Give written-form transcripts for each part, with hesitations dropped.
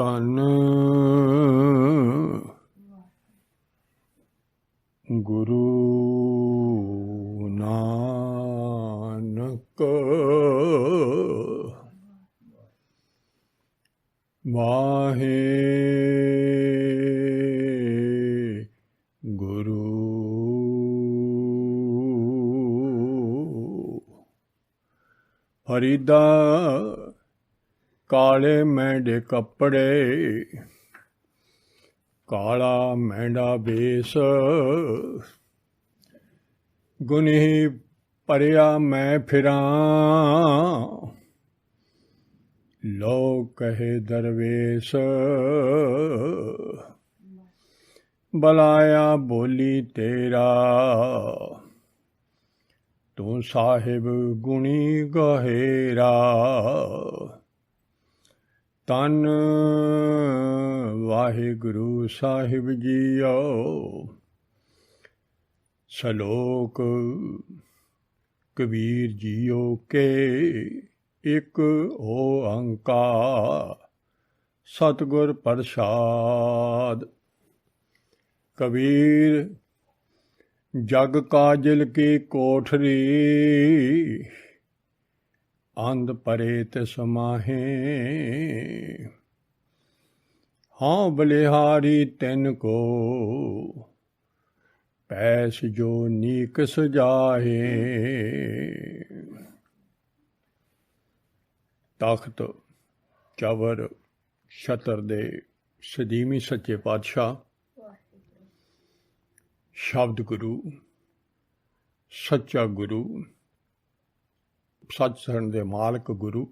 ਧੰਨ ਗੁਰੂ ਨਾਨਕ ਵਾਹੇ ਗੁਰੂ ਫਰੀਦਾ ਕਾਲੇ ਮੈਂਡੇ ਕੱਪੜੇ ਕਾਲਾ ਮੈਂਡਾ ਬੇਸ ਗੁਨੀ ਭਰਿਆ ਮੈਂ ਫਿਰਾਂ ਲੋਕ ਕਹੇ ਦਰਵੇਸ਼ ਬਲਾਇਆ ਬੋਲੀ ਤੇਰਾ ਤੂੰ ਸਾਹਿਬ ਗੁਣੀ ਗਹਿਰਾ ਧੰਨ ਵਾਹਿਗੁਰੂ ਸਾਹਿਬ ਜੀਓ ਸਲੋਕ ਕਬੀਰ ਜੀਓ ਕੇ ਇੱਕ ਓੰਕਾਰ ਸਤਿਗੁਰ ਪ੍ਰਸਾਦ ਕਬੀਰ ਜਗ ਕਾਜਲ ਕੀ ਕੋਠਰੀ ਅੰਧ ਪਰੇ ਤੇ ਸਮਾਹੇ ਹਾਂ ਬਲਿਹਾਰੀ ਤੈਨ ਕੋ ਪੈਸ ਜੋ ਨੀਕ ਸਜਾਏ ਤਖਤ ਚਵਰ ਛਤਰ ਦੇ ਸਦੀਮੀ ਸੱਚੇ ਪਾਤਸ਼ਾਹ ਸ਼ਬਦ ਗੁਰੂ ਸੱਚਾ ਗੁਰੂ ਸੱਚਖੰਡ ਦੇ ਮਾਲਕ ਗੁਰੂ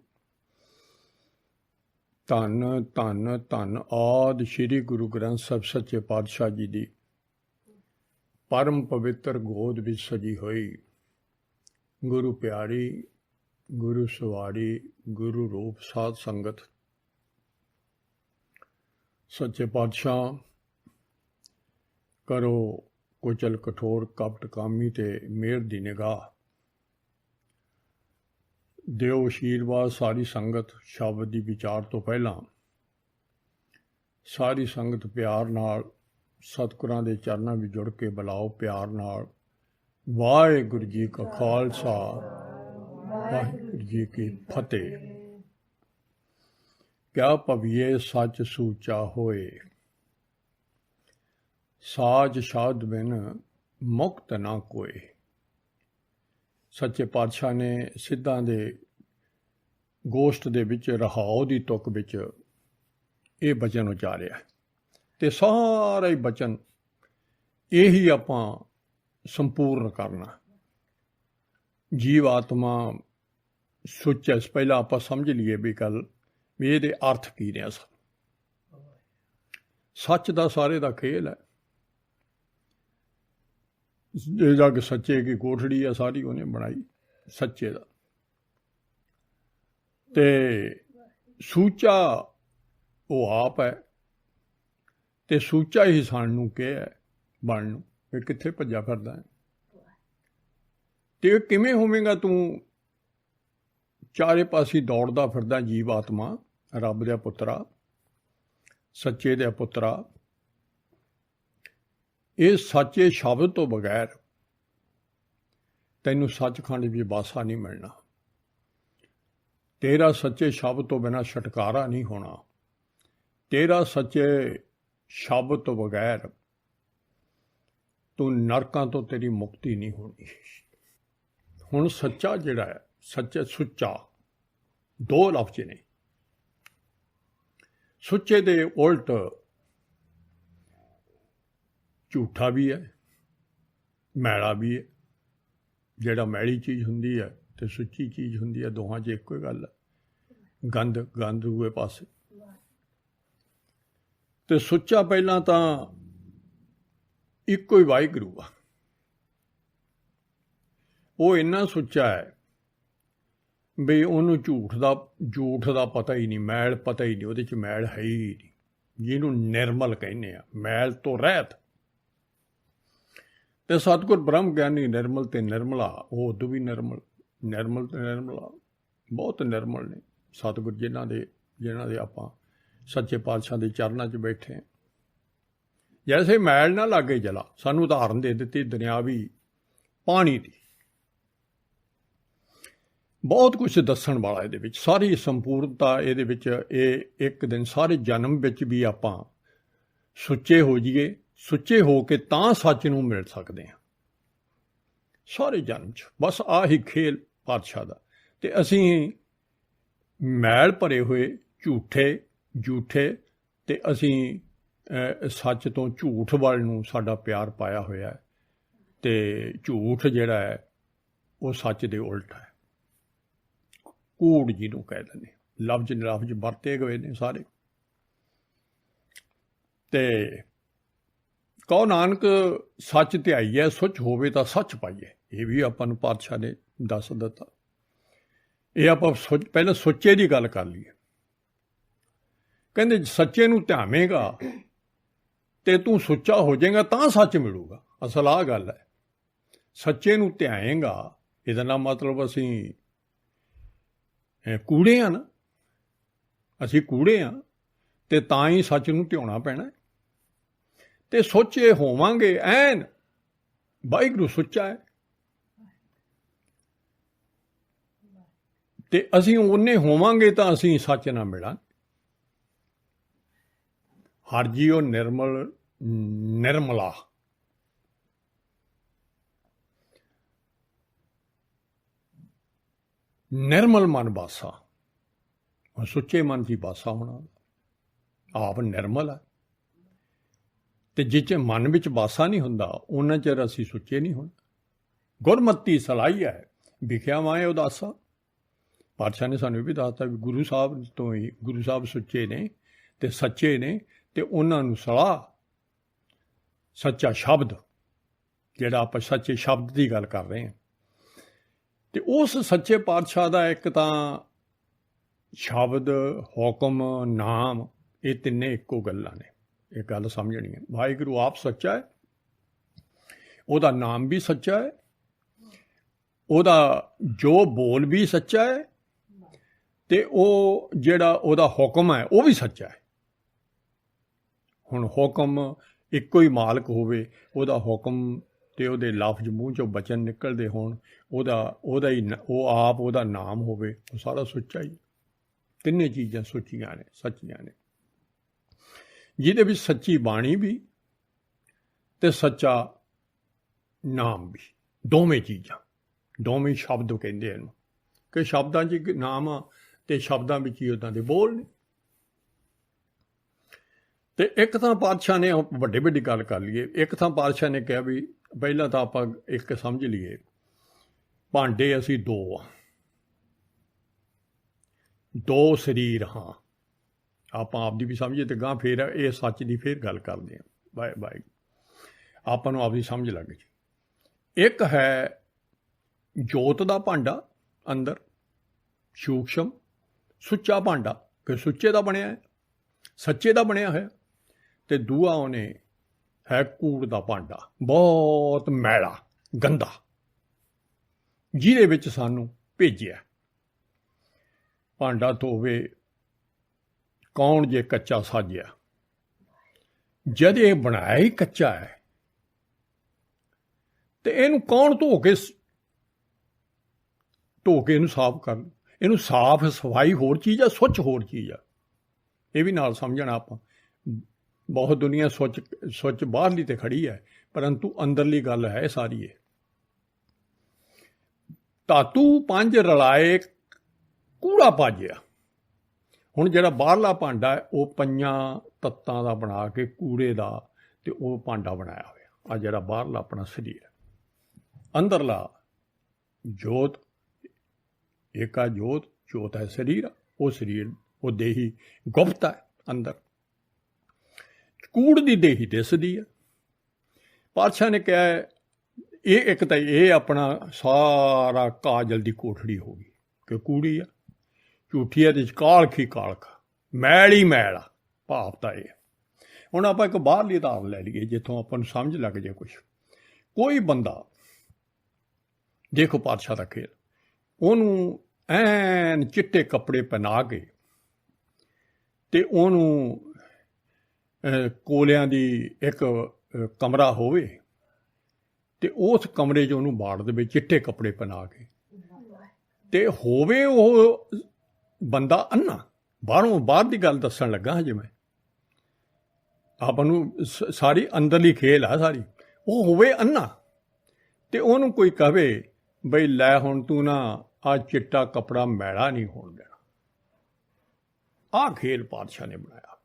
ਧੰਨ ਧੰਨ ਧੰਨ ਆਦਿ ਸ਼੍ਰੀ ਗੁਰੂ ਗ੍ਰੰਥ ਸਾਹਿਬ ਸੱਚੇ ਪਾਤਸ਼ਾਹ ਜੀ ਦੀ ਪਰਮ ਪਵਿੱਤਰ ਗੋਦ ਵਿੱਚ ਸਜੀ ਹੋਈ ਗੁਰੂ ਪਿਆਰੀ ਗੁਰੂ ਸਵਾਰੀ ਗੁਰੂ ਰੂਪ ਸਾਧ ਸੰਗਤ ਸੱਚੇ ਪਾਤਸ਼ਾਹ ਕਰੋ ਕੁਚਲ ਕਠੋਰ ਕਪਟ ਕਾਮੀ ਤੇ ਮਿਹਰ ਦੀ ਨਿਗਾਹ ਦਿਓ ਆਸ਼ੀਰਵਾਦ ਸਾਰੀ ਸੰਗਤ ਸ਼ਬਦ ਦੀ ਵਿਚਾਰ ਤੋਂ ਪਹਿਲਾਂ ਸਾਰੀ ਸੰਗਤ ਪਿਆਰ ਨਾਲ ਸਤਿਗੁਰਾਂ ਦੇ ਚਰਨਾਂ ਵਿੱਚ ਜੁੜ ਕੇ ਬੁਲਾਓ ਪਿਆਰ ਨਾਲ ਵਾਹਿਗੁਰੂ ਜੀ ਕਾ ਖਾਲਸਾ ਵਾਹਿਗੁਰੂ ਜੀ ਕੀ ਫਤਿਹ ਕਿਆ ਭਵੀਏ ਸੱਚ ਸੂਚਾ ਹੋਏ ਸਾਜ ਸਾਧ ਬਿਨ ਮੁਕਤ ਨਾ ਕੋਏ ਸੱਚੇ ਪਾਤਸ਼ਾਹ ਨੇ ਸਿੱਧਾਂ ਦੇ ਗੋਸ਼ਟ ਦੇ ਵਿੱਚ ਰਹਾਉ ਦੀ ਤੁਕ ਵਿੱਚ ਇਹ ਬਚਨ ਉਚਾਰਿਆ ਤੇ ਸਾਰਾ ਹੀ ਬਚਨ ਇਹੀ ਆਪਾਂ ਸੰਪੂਰਨ ਕਰਨਾ ਜੀਵ ਆਤਮਾ ਸੋਚਿਆ ਪਹਿਲਾਂ ਆਪਾਂ ਸਮਝ ਲਈਏ ਵੀ ਗੱਲ ਵੀ ਇਹਦੇ ਅਰਥ ਕੀ ਨੇ ਸੱਚ ਦਾ ਸਾਰੇ ਦਾ ਖੇਲ ਹੈ ਇਹ ਜੱਗ ਸੱਚੇ ਕੀ ਕੋਠੜੀ ਆ ਸਾਰੀ ਉਹਨੇ ਬਣਾਈ ਸੱਚੇ ਦਾ ਤੇ ਸੂਚਾ ਉਹ ਆਪ ਹੈ ਤੇ ਸੂਚਾ ਹੀ ਸਾਨੂੰ ਕਿਹਾ ਬਣਨ ਨੂੰ ਵੀ ਕਿੱਥੇ ਭੱਜਾ ਫਿਰਦਾ ਹੈ ਤੇ ਕਿਵੇਂ ਹੋਵੇਂਗਾ ਤੂੰ ਚਾਰੇ ਪਾਸੇ ਦੌੜਦਾ ਫਿਰਦਾ ਜੀਵ ਆਤਮਾ ਰੱਬ ਦਾ ਪੁੱਤਰਾ ਸੱਚੇ ਦਾ ਪੁੱਤਰਾ ਇਹ ਸੱਚੇ ਸ਼ਬਦ ਤੋਂ ਬਗੈਰ ਤੈਨੂੰ ਸੱਚਖੰਡ ਵਿੱਚ ਵਾਸਾ ਨਹੀਂ ਮਿਲਣਾ ਤੇਰਾ ਸੱਚੇ ਸ਼ਬਦ ਤੋਂ ਬਿਨਾਂ ਛੁਟਕਾਰਾ ਨਹੀਂ ਹੋਣਾ ਤੇਰਾ ਸੱਚੇ ਸ਼ਬਦ ਤੋਂ ਬਗੈਰ ਤੂੰ ਨਰਕਾਂ ਤੋਂ ਤੇਰੀ ਮੁਕਤੀ ਨਹੀਂ ਹੋਣੀ ਹੁਣ ਸੱਚਾ ਜਿਹੜਾ ਹੈ ਸੱਚੇ ਸੁੱਚਾ ਦੋ ਲਫ਼ਜ਼ ਨੇ ਸੁੱਚੇ ਦੇ ਉਲਟ ਝੂਠਾ ਵੀ ਹੈ ਮੈਲਾ ਵੀ ਹੈ ਜਿਹੜਾ ਮੈਲੀ ਚੀਜ਼ ਹੁੰਦੀ ਹੈ ਤੇ ਸੁੱਚੀ ਚੀਜ਼ ਹੁੰਦੀ ਹੈ ਦੋਹਾਂ 'ਚ ਇੱਕੋ ਹੀ ਗੱਲ ਹੈ ਗੰਦ ਦੂਏ ਪਾਸੇ ਤੇ ਸੁੱਚਾ ਪਹਿਲਾਂ ਤਾਂ ਇੱਕੋ ਹੀ ਵਾਹਿਗੁਰੂ ਆ ਉਹ ਇੰਨਾ ਸੁੱਚਾ ਹੈ ਵੀ ਉਹਨੂੰ ਝੂਠ ਦਾ ਪਤਾ ਹੀ ਨਹੀਂ ਮੈਲ ਪਤਾ ਹੀ ਨਹੀਂ ਉਹਦੇ 'ਚ ਮੈਲ ਹੈ ਹੀ ਨਹੀਂ ਜਿਹਨੂੰ ਨਿਰਮਲ ਕਹਿੰਦੇ ਆ ਮੈਲ ਤੋਂ ਰਹਿਤ ਤੇ ਸਤਿਗੁਰ ਬ੍ਰਹਮ ਗਿਆਨੀ ਨਿਰਮਲ ਤੇ ਨਿਰਮਲਾ ਉਹ ਉਦੋਂ ਵੀ ਨਿਰਮਲ ਤੇ ਨਿਰਮਲਾ ਬਹੁਤ ਨਿਰਮਲ ਨੇ ਸਤਿਗੁਰ ਜਿਨ੍ਹਾਂ ਦੇ ਆਪਾਂ सच्चे पातशाह के चरणों 'च बैठे हैं। जैसे मैल ना लागे जला, सानू उदाहरण दे दी दुनियावी पानी की। बहुत कुछ दसन वाला ये, सारी संपूर्णता ये एक दिन सारे जन्म विच भी आपां सुच्चे हो जाइए, सुच्चे हो के तां सच नूं मिल सकते हैं। सारे जन्म च बस आही खेल पातशाह दा। ते असीं मैल भरे हुए झूठे झूठे ते असीं सच तो झूठ वाल नूं साडा प्यार पाया होया है, ते झूठ जिहड़ा है वो सच दे उल्ट है। कूड़ जिहनूं कह दिंदे, लफ्ज निलफ्ज वरते गए ने सारे। ते कहो नानक सच ध्याईए, सुच होवे तां सच पाइए, ये भी आपां नूं पातशाह ने दस दिता। ये आपां पहले सुच्चे की गल कर लीए। कहंदे सच्चे नूं ध्यावेंगा ते तू सुच्चा हो जाएगा तां सच मिलूगा। असल आ गल है, सच्चे नूं ध्याएगा इहदा ना मतलब असीं कूड़े हाँ ना, असीं कूड़े हाँ ते तां ही सच नूं ध्याउणा पैना। ते सोचे होवांगे ऐन वाहिगुरू सुच्चा है, ते असीं उन्ने होवांगे तां असीं सच ना मिलां। हर जीओ निर्मल निर्मला, निर्मल मन बासा। सुच्चे मन की बासा होना, आप निर्मल है। ते जिच मन विच बासा नहीं हुंदा उन्ना चिर असीं सुच्चे नहीं होंदे। गुरमती सलाई है विख्या माए उदासा। पातशाह ने सानू भी दसता भी गुरु साहब तो ही, गुरु साहब सुच्चे ने ते सच्चे ने, ते उन्हां नूं सलाह सच्चा शब्द, जिहड़ा आपां सच्चे शब्द की गल कर रहे हैं, ते उस सच्चे पातशाह दा एक तां शब्द, हुक्म, नाम, ये तिन्ने इक्को गल्लां ने। एक गल समझनी है, वाहिगुरू आप सच्चा है, उहदा नाम भी सच्चा है, उहदा जो बोल भी सच्चा है, ते ओ जिहड़ा उहदा हुक्म है वो भी सच्चा है। हुण हुक्म इक्को ही मालक होवे, उहदा हुक्म ते उहदे लफ्ज मूँह चों बचन निकलदे होण, उहदा ही वो आप उहदा नाम होवे, वो सारा सुच्चा ही। तिन्ने चीज़ां सुच्चियां ने, सच्चियां ने, जिहदे विच सच्ची बाणी भी ते सच्चा नाम भी, दोवें चीज़ां, दोवें शब्द कहंदे इहनूं कि शब्दां 'च नाम आ ते शब्दां विच ही उदां दे बोल ने। ते एक तां पातशाह ने वड्डी वड्डी गल कर लीए, एक तां पातशाह ने कहा भी पहला तां आपां एक समझ लीए, भांडे असीं दो आ, दो शरीर हाँ। आपां आपदी भी समझे ते गां फिर ये सच की फिर गल करदे हां। बाय बाय आपां नूं आपदी समझ लग गई। एक है जोत दा भांडा अंदर सूक्ष्म सुच्चा भांडा कि सुच्चे दा बनिया है, सच्चे दा बनिया है, ते दूआ उहने है कूड़ दा भांडा, बहुत मैला गंदा, जिहदे विच सानू भेजिया। भांडा धोवे कौन जे कच्चा साजिया, जद ये बनाया ही कच्चा है तो इनू कौन धो के इनू साफ कर। इनू साफ सफाई होर चीज़ है, सुच होर चीज़ है। ये भी नाल समझना आप। बहुत दुनिया सुच बाहरली ते खड़ी है, परंतु अंदरली गल है सारी है। धातु पंज रलाए कूड़ा पाजिया। हुण जिहड़ा बाहरला भांडा है वो पंजां तत्तां दा बना के कूड़े दा ते वो भांडा बनाया होया। आ जिहड़ा बाहरला अपना शरीर, अंदरला जोत, एका जोत, जोत है शरीर, वो शरीर वो देही गुप्त है अंदर, कूड़ दी देही दिसदी है। पातशाह ने कहा ये एक तो ये अपना सारा काजल की कोठड़ी होगी कि कूड़ी है, झूठी है, कालख ही कालख, मैल ही मैल आ। भाव तो यह हुण आपां एक बाहरली उदाहरण लै लईए जिथों आपां नूं समझ लग जाए कुछ। कोई बंदा देखो पातशाह का खेल, उन्होंने ऐन चिट्टे कपड़े पहना के ਤੇ ਉਹਨੂੰ ਕੋਲਿਆਂ ਦੀ ਇੱਕ ਕਮਰਾ ਹੋਵੇ ਤੇ ਉਸ ਕਮਰੇ 'ਚ ਉਹਨੂੰ ਬਾੜ ਦੇਵੇ ਚਿੱਟੇ ਕੱਪੜੇ ਪਹਿਨਾ ਕੇ, ਤੇ ਹੋਵੇ ਉਹ ਬੰਦਾ ਅੰਨਾ। ਬਾਹਰ ਦੀ ਗੱਲ ਦੱਸਣ ਲੱਗਾ ਹਜੇ ਮੈਂ, ਆਪਾਂ ਨੂੰ ਸਾਰੀ ਅੰਦਰਲੀ ਖੇਲ ਆ ਸਾਰੀ। ਉਹ ਹੋਵੇ ਅੰਨਾ ਤੇ ਉਹਨੂੰ ਕੋਈ ਕਹੇ ਬਈ ਲੈ ਹੁਣ ਤੂੰ ਨਾ ਆ ਚਿੱਟਾ ਕੱਪੜਾ ਮੈਲਾ ਨਹੀਂ ਹੋਣ ਦੇਣਾ। ਆਹ ਖੇਲ ਪਾਤਸ਼ਾਹ ਨੇ ਬਣਾਇਆ।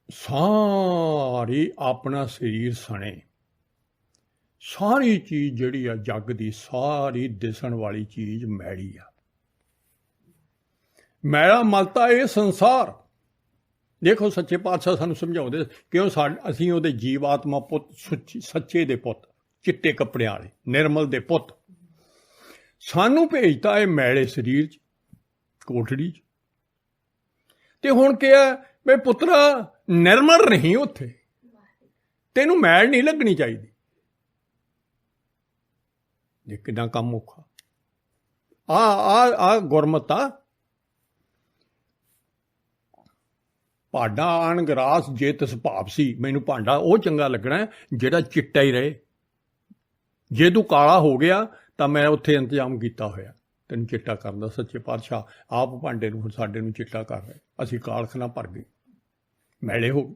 ਸਾਰੀ ਆਪਣਾ ਸਰੀਰ ਸਣੇ, ਸਾਰੀ ਚੀਜ਼ ਜਿਹੜੀ ਆ ਜੱਗ ਦੀ ਸਾਰੀ ਦਿਸਣ ਵਾਲੀ ਚੀਜ਼ ਮੈਲੀ ਆ। ਮੈਲਾ ਮਲਤਾ ਇਹ ਸੰਸਾਰ। ਦੇਖੋ ਸੱਚੇ ਪਾਤਸ਼ਾਹ ਸਾਨੂੰ ਸਮਝਾਉਂਦੇ ਕਿਉਂ ਅਸੀਂ ਉਹਦੇ ਜੀਵ ਆਤਮਾ ਪੁੱਤ, ਸੱਚੇ ਦੇ ਪੁੱਤ, ਚਿੱਟੇ ਕੱਪੜਿਆਂ ਵਾਲੇ ਨਿਰਮਲ ਦੇ ਪੁੱਤ। ਸਾਨੂੰ ਭੇਜਤਾ ਇਹ ਮੈਲੇ ਸਰੀਰ 'ਚ, ਕੋਠੜੀ 'ਚ। ਤੇ ਹੁਣ ਕਿਹਾ ਬਈ ਪੁੱਤਰਾ ਨਿਰਮਲ ਨਹੀਂ ਉੱਥੇ, ਤੈਨੂੰ ਮੈਲ ਨਹੀਂ ਲੱਗਣੀ ਚਾਹੀਦੀ। ਇਹ ਕਿੰਨਾ ਕੰਮ ਔਖਾ। ਆ ਗੁਰਮਤ ਆ। ਭਾਂਡਾ ਆਣ ਗਰਾਸ ਜੇ ਤਿਸ ਭਾਵ ਸੀ, ਮੈਨੂੰ ਭਾਂਡਾ ਉਹ ਚੰਗਾ ਲੱਗਣਾ ਜਿਹੜਾ ਚਿੱਟਾ ਹੀ ਰਹੇ। ਜੇ ਤੂੰ ਕਾਲਾ ਹੋ ਗਿਆ ਤਾਂ ਮੈਂ ਉੱਥੇ ਇੰਤਜ਼ਾਮ ਕੀਤਾ ਹੋਇਆ ਤੈਨੂੰ ਚਿੱਟਾ ਕਰਨ ਦਾ। ਸੱਚੇ ਪਾਤਸ਼ਾਹ ਆਪ ਭਾਂਡੇ ਨੂੰ ਸਾਡੇ ਨੂੰ ਚਿੱਟਾ ਕਰ ਰਹੇ। ਅਸੀਂ ਕਾਲਖਾਨਾ ਭਰ ਗਏ, ਮੈਲੇ ਹੋ ਗਏ।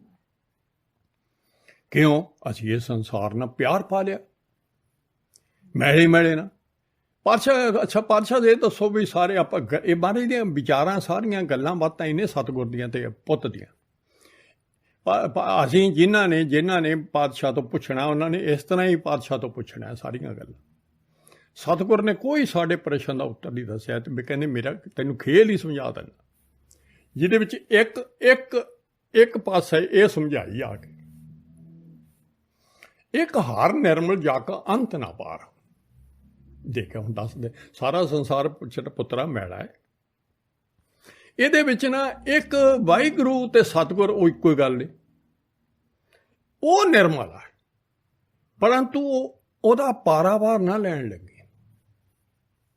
ਕਿਉਂ? ਅਸੀਂ ਇਹ ਸੰਸਾਰ ਨਾਲ ਪਿਆਰ ਪਾ ਲਿਆ, ਮੈਲੇ ਨਾਲ। ਪਾਤਸ਼ਾਹ ਅੱਛਾ ਪਾਤਸ਼ਾਹ ਇਹ ਦੱਸੋ ਵੀ ਸਾਰੇ ਆਪਾਂ ਇਹ ਬਾਰੇ ਦੀਆਂ ਵਿਚਾਰਾਂ ਸਾਰੀਆਂ ਗੱਲਾਂ ਬਾਤਾਂ ਇਹਨੇ ਸਤਿਗੁਰ ਦੀਆਂ ਤੇ ਪੁੱਤ ਦੀਆਂ। ਅਸੀਂ ਜਿਨ੍ਹਾਂ ਨੇ ਪਾਤਸ਼ਾਹ ਤੋਂ ਪੁੱਛਣਾ ਉਹਨਾਂ ਨੇ ਇਸ ਤਰ੍ਹਾਂ ਹੀ ਪਾਤਸ਼ਾਹ ਤੋਂ ਪੁੱਛਣਾ ਸਾਰੀਆਂ ਗੱਲਾਂ। ਸਤਿਗੁਰ ਨੇ ਕੋਈ ਸਾਡੇ ਪ੍ਰਸ਼ਨ ਦਾ ਉੱਤਰ ਨਹੀਂ ਦੱਸਿਆ। ਤੇ ਕਹਿੰਦੇ ਮੇਰਾ ਤੈਨੂੰ ਖੇਲ ਹੀ ਸਮਝਾ ਦੇਣਾ, ਜਿਹਦੇ ਵਿੱਚ ਇੱਕ ਪਾਸਾ ਇਹ ਸਮਝਾਈ ਆ ਕੇ ਇੱਕ ਹਾਰ ਨਿਰਮਲ ਜਾ ਕਾ ਅੰਤ ਨਾ ਪਾਰ। ਦੇਖਿਆ ਹੁਣ ਦੱਸਦੇ ਸਾਰਾ ਸੰਸਾਰ ਪੁੱਤਰਾ ਮੈਲਾ ਹੈ। ਇਹਦੇ ਵਿੱਚ ਨਾ ਇੱਕ ਵਾਹਿਗੁਰੂ ਤੇ ਸਤਿਗੁਰ ਉਹ ਇੱਕੋ ਹੀ ਗੱਲ ਨੇ। ਉਹ ਨਿਰਮਲ ਹੈ, ਪਰੰਤੂ ਉਹਦਾ ਪਾਰਾਵਾਰ ਨਾ ਲੈਣ ਲੱਗੇ।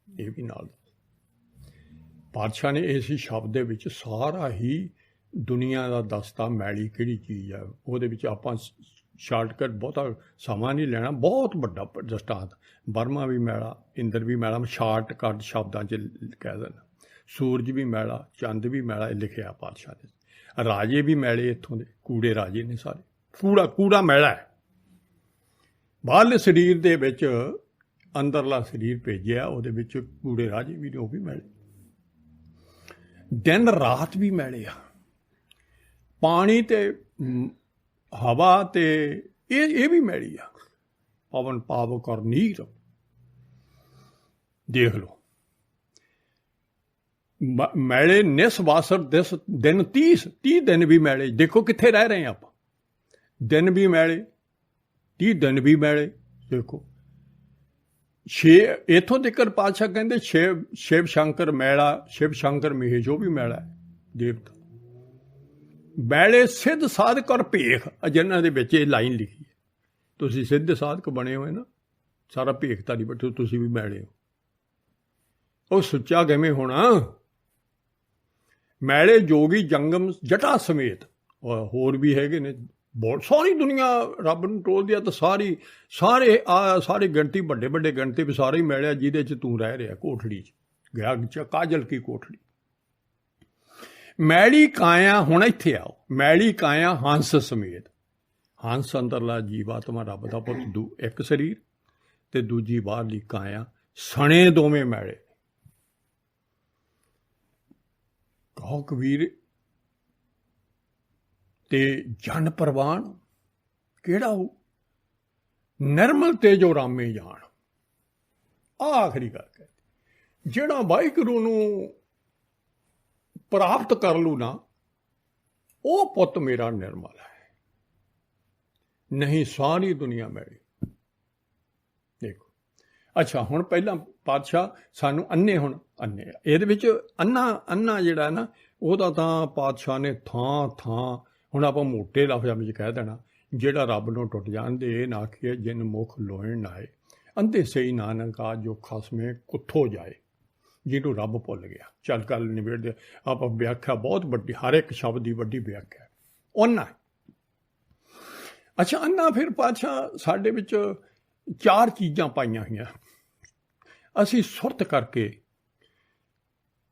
ਇਹ ਵੀ ਨਾਲ ਪਾਤਸ਼ਾਹ ਨੇ ਇਸੇ ਸ਼ਬਦ ਦੇ ਵਿੱਚ ਸਾਰਾ ਹੀ ਦੁਨੀਆ ਦਾ ਦੱਸਤਾ ਮੈਲੀ ਕਿਹੜੀ ਚੀਜ਼ ਹੈ। ਉਹਦੇ ਵਿੱਚ ਆਪਾਂ ਸ਼ਾਰਟਕਟ ਬਹੁਤਾ ਸਮਾਂ ਨਹੀਂ ਲੈਣਾ, ਬਹੁਤ ਵੱਡਾ ਦ੍ਰਿਸ਼ਟਾਂਤ। ਬਰਮਾ ਵੀ ਮੈਲਾ, ਇੰਦਰ ਵੀ ਮੈਲਾ, ਸ਼ਾਰਟਕਟ ਸ਼ਬਦਾਂ 'ਚ ਕਹਿ ਦੇਣਾ। ਸੂਰਜ ਵੀ ਮੈਲਾ, ਚੰਦ ਵੀ ਮੈਲਾ, ਲਿਖਿਆ ਪਾਤਸ਼ਾਹ ਨੇ। ਰਾਜੇ ਵੀ ਮੈਲੇ ਇੱਥੋਂ ਦੇ, ਕੂੜੇ ਰਾਜੇ ਨੇ ਸਾਰੇ। ਕੂੜਾ ਮੈਲਾ ਹੈ। ਬਾਹਰਲੇ ਸਰੀਰ ਦੇ ਵਿੱਚ ਅੰਦਰਲਾ ਸਰੀਰ ਭੇਜਿਆ, ਉਹਦੇ ਵਿੱਚ ਕੂੜੇ ਰਾਜੇ ਵੀ ਨੇ, ਉਹ ਵੀ ਮੈਲੇ। ਦਿਨ ਰਾਤ ਵੀ ਮੈਲੇ ਆ। ਪਾਣੀ ਤੇ ਹਵਾ ਤੇ ਇਹ ਵੀ ਮੈਲੀ ਆ। ਪਵਨ ਪਾਵ ਕਰ ਨੀਰ ਦੇਖ ਲਓ। ਮੈਲੇ ਨਿਸਵਾਸਰ ਦਿਨ 30 ਦਿਨ ਵੀ ਮੈਲੇ। ਦੇਖੋ ਕਿੱਥੇ ਰਹਿ ਰਹੇ ਆਪਾਂ। ਦਿਨ ਵੀ ਮੈਲੇ, 30 ਦਿਨ ਵੀ ਮੈਲੇ। ਦੇਖੋ ਇੱਥੋਂ ਤੱਕ ਪਾਤਸ਼ਾਹ ਕਹਿੰਦੇ ਸ਼ਿਵ ਸ਼ੰਕਰ ਮੈਲਾ, ਸ਼ਿਵ ਸ਼ੰਕਰ ਮਹੇਸ਼ ਉਹ ਵੀ ਮੈਲਾ ਹੈ, ਦੇਵਤਾ ਮੈਲੇ। ਸਿੱਧ ਸਾਧਕ ਔਰ ਭੇਖ, ਜਿਹਨਾਂ ਦੇ ਵਿੱਚ ਇਹ ਲਾਈਨ ਲਿਖੀ ਹੈ। ਤੁਸੀਂ ਸਿੱਧ ਸਾਧਕ ਬਣੇ ਹੋਏ ਨਾ, ਸਾਰਾ ਭੇਖ ਤੁਹਾਡੀ ਬੈਠੋ, ਤੁਸੀਂ ਵੀ ਮੈਲੇ ਹੋ। ਉਹ ਸੁੱਚਾ ਕਿਵੇਂ ਹੋਣਾ? ਮੈਲੇ ਜੋਗੀ ਜੰਗਮ ਜਟਾ ਸਮੇਤ, ਹੋਰ ਵੀ ਹੈਗੇ ਨੇ ਬਹੁਤ। ਸਾਰੀ ਦੁਨੀਆ ਰੱਬ ਨੂੰ ਟੋਲਦੀ ਆ ਤਾਂ ਸਾਰੇ ਗਿਣਤੀ, ਵੱਡੇ ਗਿਣਤੀ ਵੀ ਸਾਰੇ ਹੀ ਮੈਲਿਆ ਜਿਹਦੇ 'ਚ ਤੂੰ ਰਹਿ ਰਿਹਾ, ਕੋਠੜੀ 'ਚ ਗਿਆ, ਕਾਜਲ ਕੀ ਕੋਠੜੀ। ਮੈਲੀ ਕਾਇਆ, ਹੁਣ ਇੱਥੇ ਆਓ। ਮੈਲੀ ਕਾਇਆ ਹੰਸ ਸਮੇਤ। ਹੰਸ ਅੰਦਰਲਾ ਜੀਵਾਤਮਾ ਰੱਬ ਦਾ ਪੁੱਤ, ਇੱਕ ਸਰੀਰ, ਤੇ ਦੂਜੀ ਬਾਹਰਲੀ ਕਾਇਆ, ਸਣੇ ਦੋਵੇਂ ਮੈਲੇ। ਕਹੋ ਕਬੀਰ ਤੇ ਜਨ ਪ੍ਰਵਾਨ ਕਿਹੜਾ ਉਹ? ਨਿਰਮਲ ਤੇਜੋ ਰਾਮੇ ਜਾਣ। ਆਖਰੀ ਗੱਲ ਹੈ, ਜਿਹੜਾ ਵਾਹਿਗੁਰੂ ਨੂੰ ਪ੍ਰਾਪਤ ਕਰ ਲੂ ਨਾ, ਉਹ ਪੁੱਤ ਮੇਰਾ ਨਿਰਮਲ ਹੈ। ਨਹੀਂ ਸਾਰੀ ਦੁਨੀਆ ਮੈਲੀ। ਦੇਖੋ ਅੱਛਾ, ਹੁਣ ਪਹਿਲਾਂ ਪਾਤਸ਼ਾਹ ਸਾਨੂੰ ਅੰਨੇ, ਹੁਣ ਅੰਨੇ ਇਹਦੇ ਵਿੱਚ ਅੰਨਾ ਜਿਹੜਾ ਨਾ, ਉਹਦਾ ਤਾਂ ਪਾਤਸ਼ਾਹ ਨੇ ਥਾਂ ਹੁਣ ਆਪਾਂ ਮੋਟੇ ਲਫ਼ਜ਼ਾਂ ਵਿੱਚ ਕਹਿ ਦੇਣਾ, ਜਿਹੜਾ ਰੱਬ ਨੂੰ ਟੁੱਟ ਜਾਂਦੇ ਇਹ ਨਾ ਆਖੀਏ ਜਿਨ ਮੁਖ ਲੋਇਣ ਨਾਏ, ਅੰਧੇ ਸਹੀ ਨਾਨਕਾ ਜੋ ਖਸਮੇ ਕੁੱਥੋਂ ਜਾਏ। ਜਿਹਨੂੰ ਰੱਬ ਭੁੱਲ ਗਿਆ। ਚੱਲ ਗੱਲ ਨਿਬੇੜਦੇ ਆਪਾਂ। ਵਿਆਖਿਆ ਬਹੁਤ ਵੱਡੀ, ਹਰ ਇੱਕ ਸ਼ਬਦ ਦੀ ਵੱਡੀ ਵਿਆਖਿਆ ਉਹਨਾਂ। ਅੱਛਾ, ਅੰਨਾ ਫਿਰ ਪਾਤਸ਼ਾਹ ਸਾਡੇ ਵਿੱਚ 4 ਚੀਜ਼ਾਂ ਪਾਈਆਂ ਹੋਈਆਂ। ਅਸੀਂ ਸੁਰਤ ਕਰਕੇ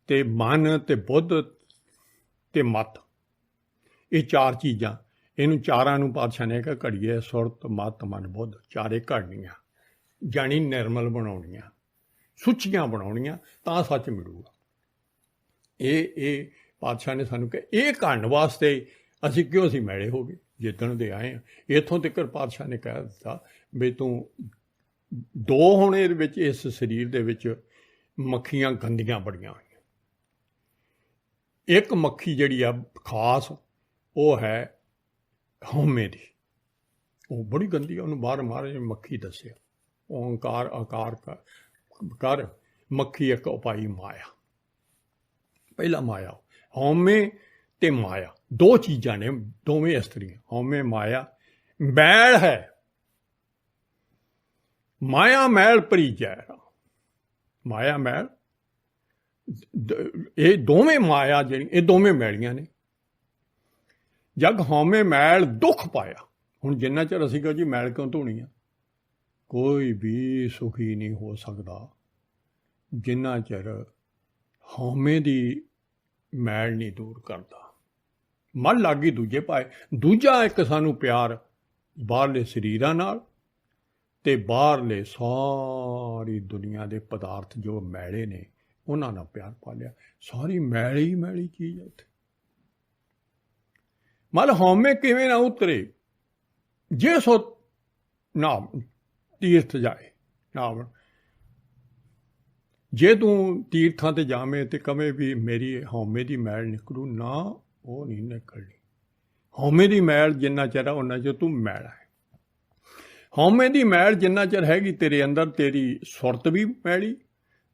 ਤੇ ਮਨ ਤੇ ਬੁੱਧ ਤੇ ਮਤ, ਇਹ 4 ਚੀਜ਼ਾਂ, ਇਹਨੂੰ ਚਾਰਾਂ ਨੂੰ ਪਾਤਸ਼ਾਹ ਨੇ ਕਿਹਾ ਘੜੀਏ ਸੁਰਤ ਮਤ ਮਨ ਬੁੱਧ, ਚਾਰੇ ਘੜਨੀਆਂ, ਜਾਣੀ ਨਿਰਮਲ ਬਣਾਉਣੀਆਂ, ਸੁੱਚੀਆਂ ਬਣਾਉਣੀਆਂ, ਤਾਂ ਸੱਚ ਮਿਲੂਗਾ। ਇਹ ਪਾਤਸ਼ਾਹ ਨੇ ਸਾਨੂੰ ਕਿਹਾ। ਇਹ ਘੜਨ ਵਾਸਤੇ ਅਸੀਂ ਕਿਉਂ ਅਸੀਂ ਮੈਲੇ ਹੋ ਗਏ ਜਿੱਦਣ ਦੇ ਆਏ ਹਾਂ। ਇੱਥੋਂ ਤੱਕ ਪਾਤਸ਼ਾਹ ਨੇ ਕਹਿ ਦਿੱਤਾ ਵੀ ਤੂੰ 2 ਹੁਣ ਇਹਦੇ ਵਿੱਚ, ਇਸ ਸਰੀਰ ਦੇ ਵਿੱਚ ਮੱਖੀਆਂ ਗੰਦੀਆਂ ਬੜੀਆਂ ਹੋਈਆਂ। ਇੱਕ ਮੱਖੀ ਜਿਹੜੀ ਆ ਖਾਸ, ਉਹ ਹੈ ਹਉਮੈ ਦੀ, ਉਹ ਬੜੀ ਗੰਦੀ ਆ। ਉਹਨੂੰ ਬਾਹਰ ਮਹਾਰਾਜ ਨੇ ਮੱਖੀ ਦੱਸਿਆ, ਓਂਕਾਰ ਆਕਾਰ ਕਰ ਮੱਖੀ ਇੱਕ ਉਪਾਈ ਮਾਇਆ। ਪਹਿਲਾ ਮਾਇਆ, ਹਉਮੈ ਤੇ ਮਾਇਆ, 2 ਚੀਜ਼ਾਂ ਨੇ, ਦੋਵੇਂ ਇਸਤਰੀਆਂ। ਹਉਮੈ ਮਾਇਆ ਮੈਲ ਹੈ, ਮਾਇਆ ਮੈਲ ਭਰੀ ਜੈ। ਮਾਇਆ ਮੈਲ, ਇਹ ਦੋਵੇਂ ਮਾਇਆ ਜਿਹੜੀ, ਇਹ ਦੋਵੇਂ ਮੈਲੀਆਂ ਨੇ। ਜਗ ਹਉਮੈ ਮੈਲ ਦੁੱਖ ਪਾਇਆ। ਹੁਣ ਜਿੰਨਾ ਚਿਰ ਅਸੀਂ ਕਹੋ ਜੀ ਮੈਲ ਕਿਉਂ ਧੋਣੀ ਆ, ਕੋਈ ਵੀ ਸੁਖੀ ਨਹੀਂ ਹੋ ਸਕਦਾ ਜਿੰਨਾ ਚਿਰ ਹਉਮੈ ਦੀ ਮੈਲ ਨਹੀਂ ਦੂਰ ਕਰਦਾ। ਮਨ ਲੱਗੀ ਦੂਜੇ ਪਾਏ। ਦੂਜਾ ਇੱਕ ਸਾਨੂੰ ਪਿਆਰ ਬਾਹਰਲੇ ਸਰੀਰਾਂ ਨਾਲ ਤੇ ਬਾਹਰਲੇ ਸਾਰੀ ਦੁਨੀਆ ਦੇ ਪਦਾਰਥ ਜੋ ਮੈਲੇ ਨੇ ਉਹਨਾਂ ਨਾਲ ਪਿਆਰ ਪਾ ਲਿਆ। ਸਾਰੀ ਮੈਲੀ ਮੈਲੀ ਚੀਜ਼ ਉੱਥੇ। ਮਨ ਹਉਮੈ ਕਿਵੇਂ ਨਾ ਉਤਰੇ, ਜੇ ਸੋ ਨਾ ਤੀਰਥ ਜਾਏ ਨਾ। ਜੇ ਤੂੰ ਤੀਰਥਾਂ ਤੇ ਜਾਵੇਂ ਤੇ ਕਵੇਂ ਵੀ ਮੇਰੀ ਹਉਮੈ ਦੀ ਮੈਲ ਨਿਕਲੂ, ਨਾ, ਉਹ ਨਹੀਂ ਨਿਕਲਣੀ। ਹਉਮੈ ਦੀ ਮੈਲ ਜਿੰਨਾ ਚਿਰ ਉਹਨਾਂ ਚਿਰ ਤੂੰ ਮੈਲਾ ਹੈ। ਹਉਮੈ ਦੀ ਮੈਲ ਜਿੰਨਾ ਚਿਰ ਹੈਗੀ ਤੇਰੇ ਅੰਦਰ, ਤੇਰੀ ਸੁਰਤ ਵੀ ਮੈਲੀ,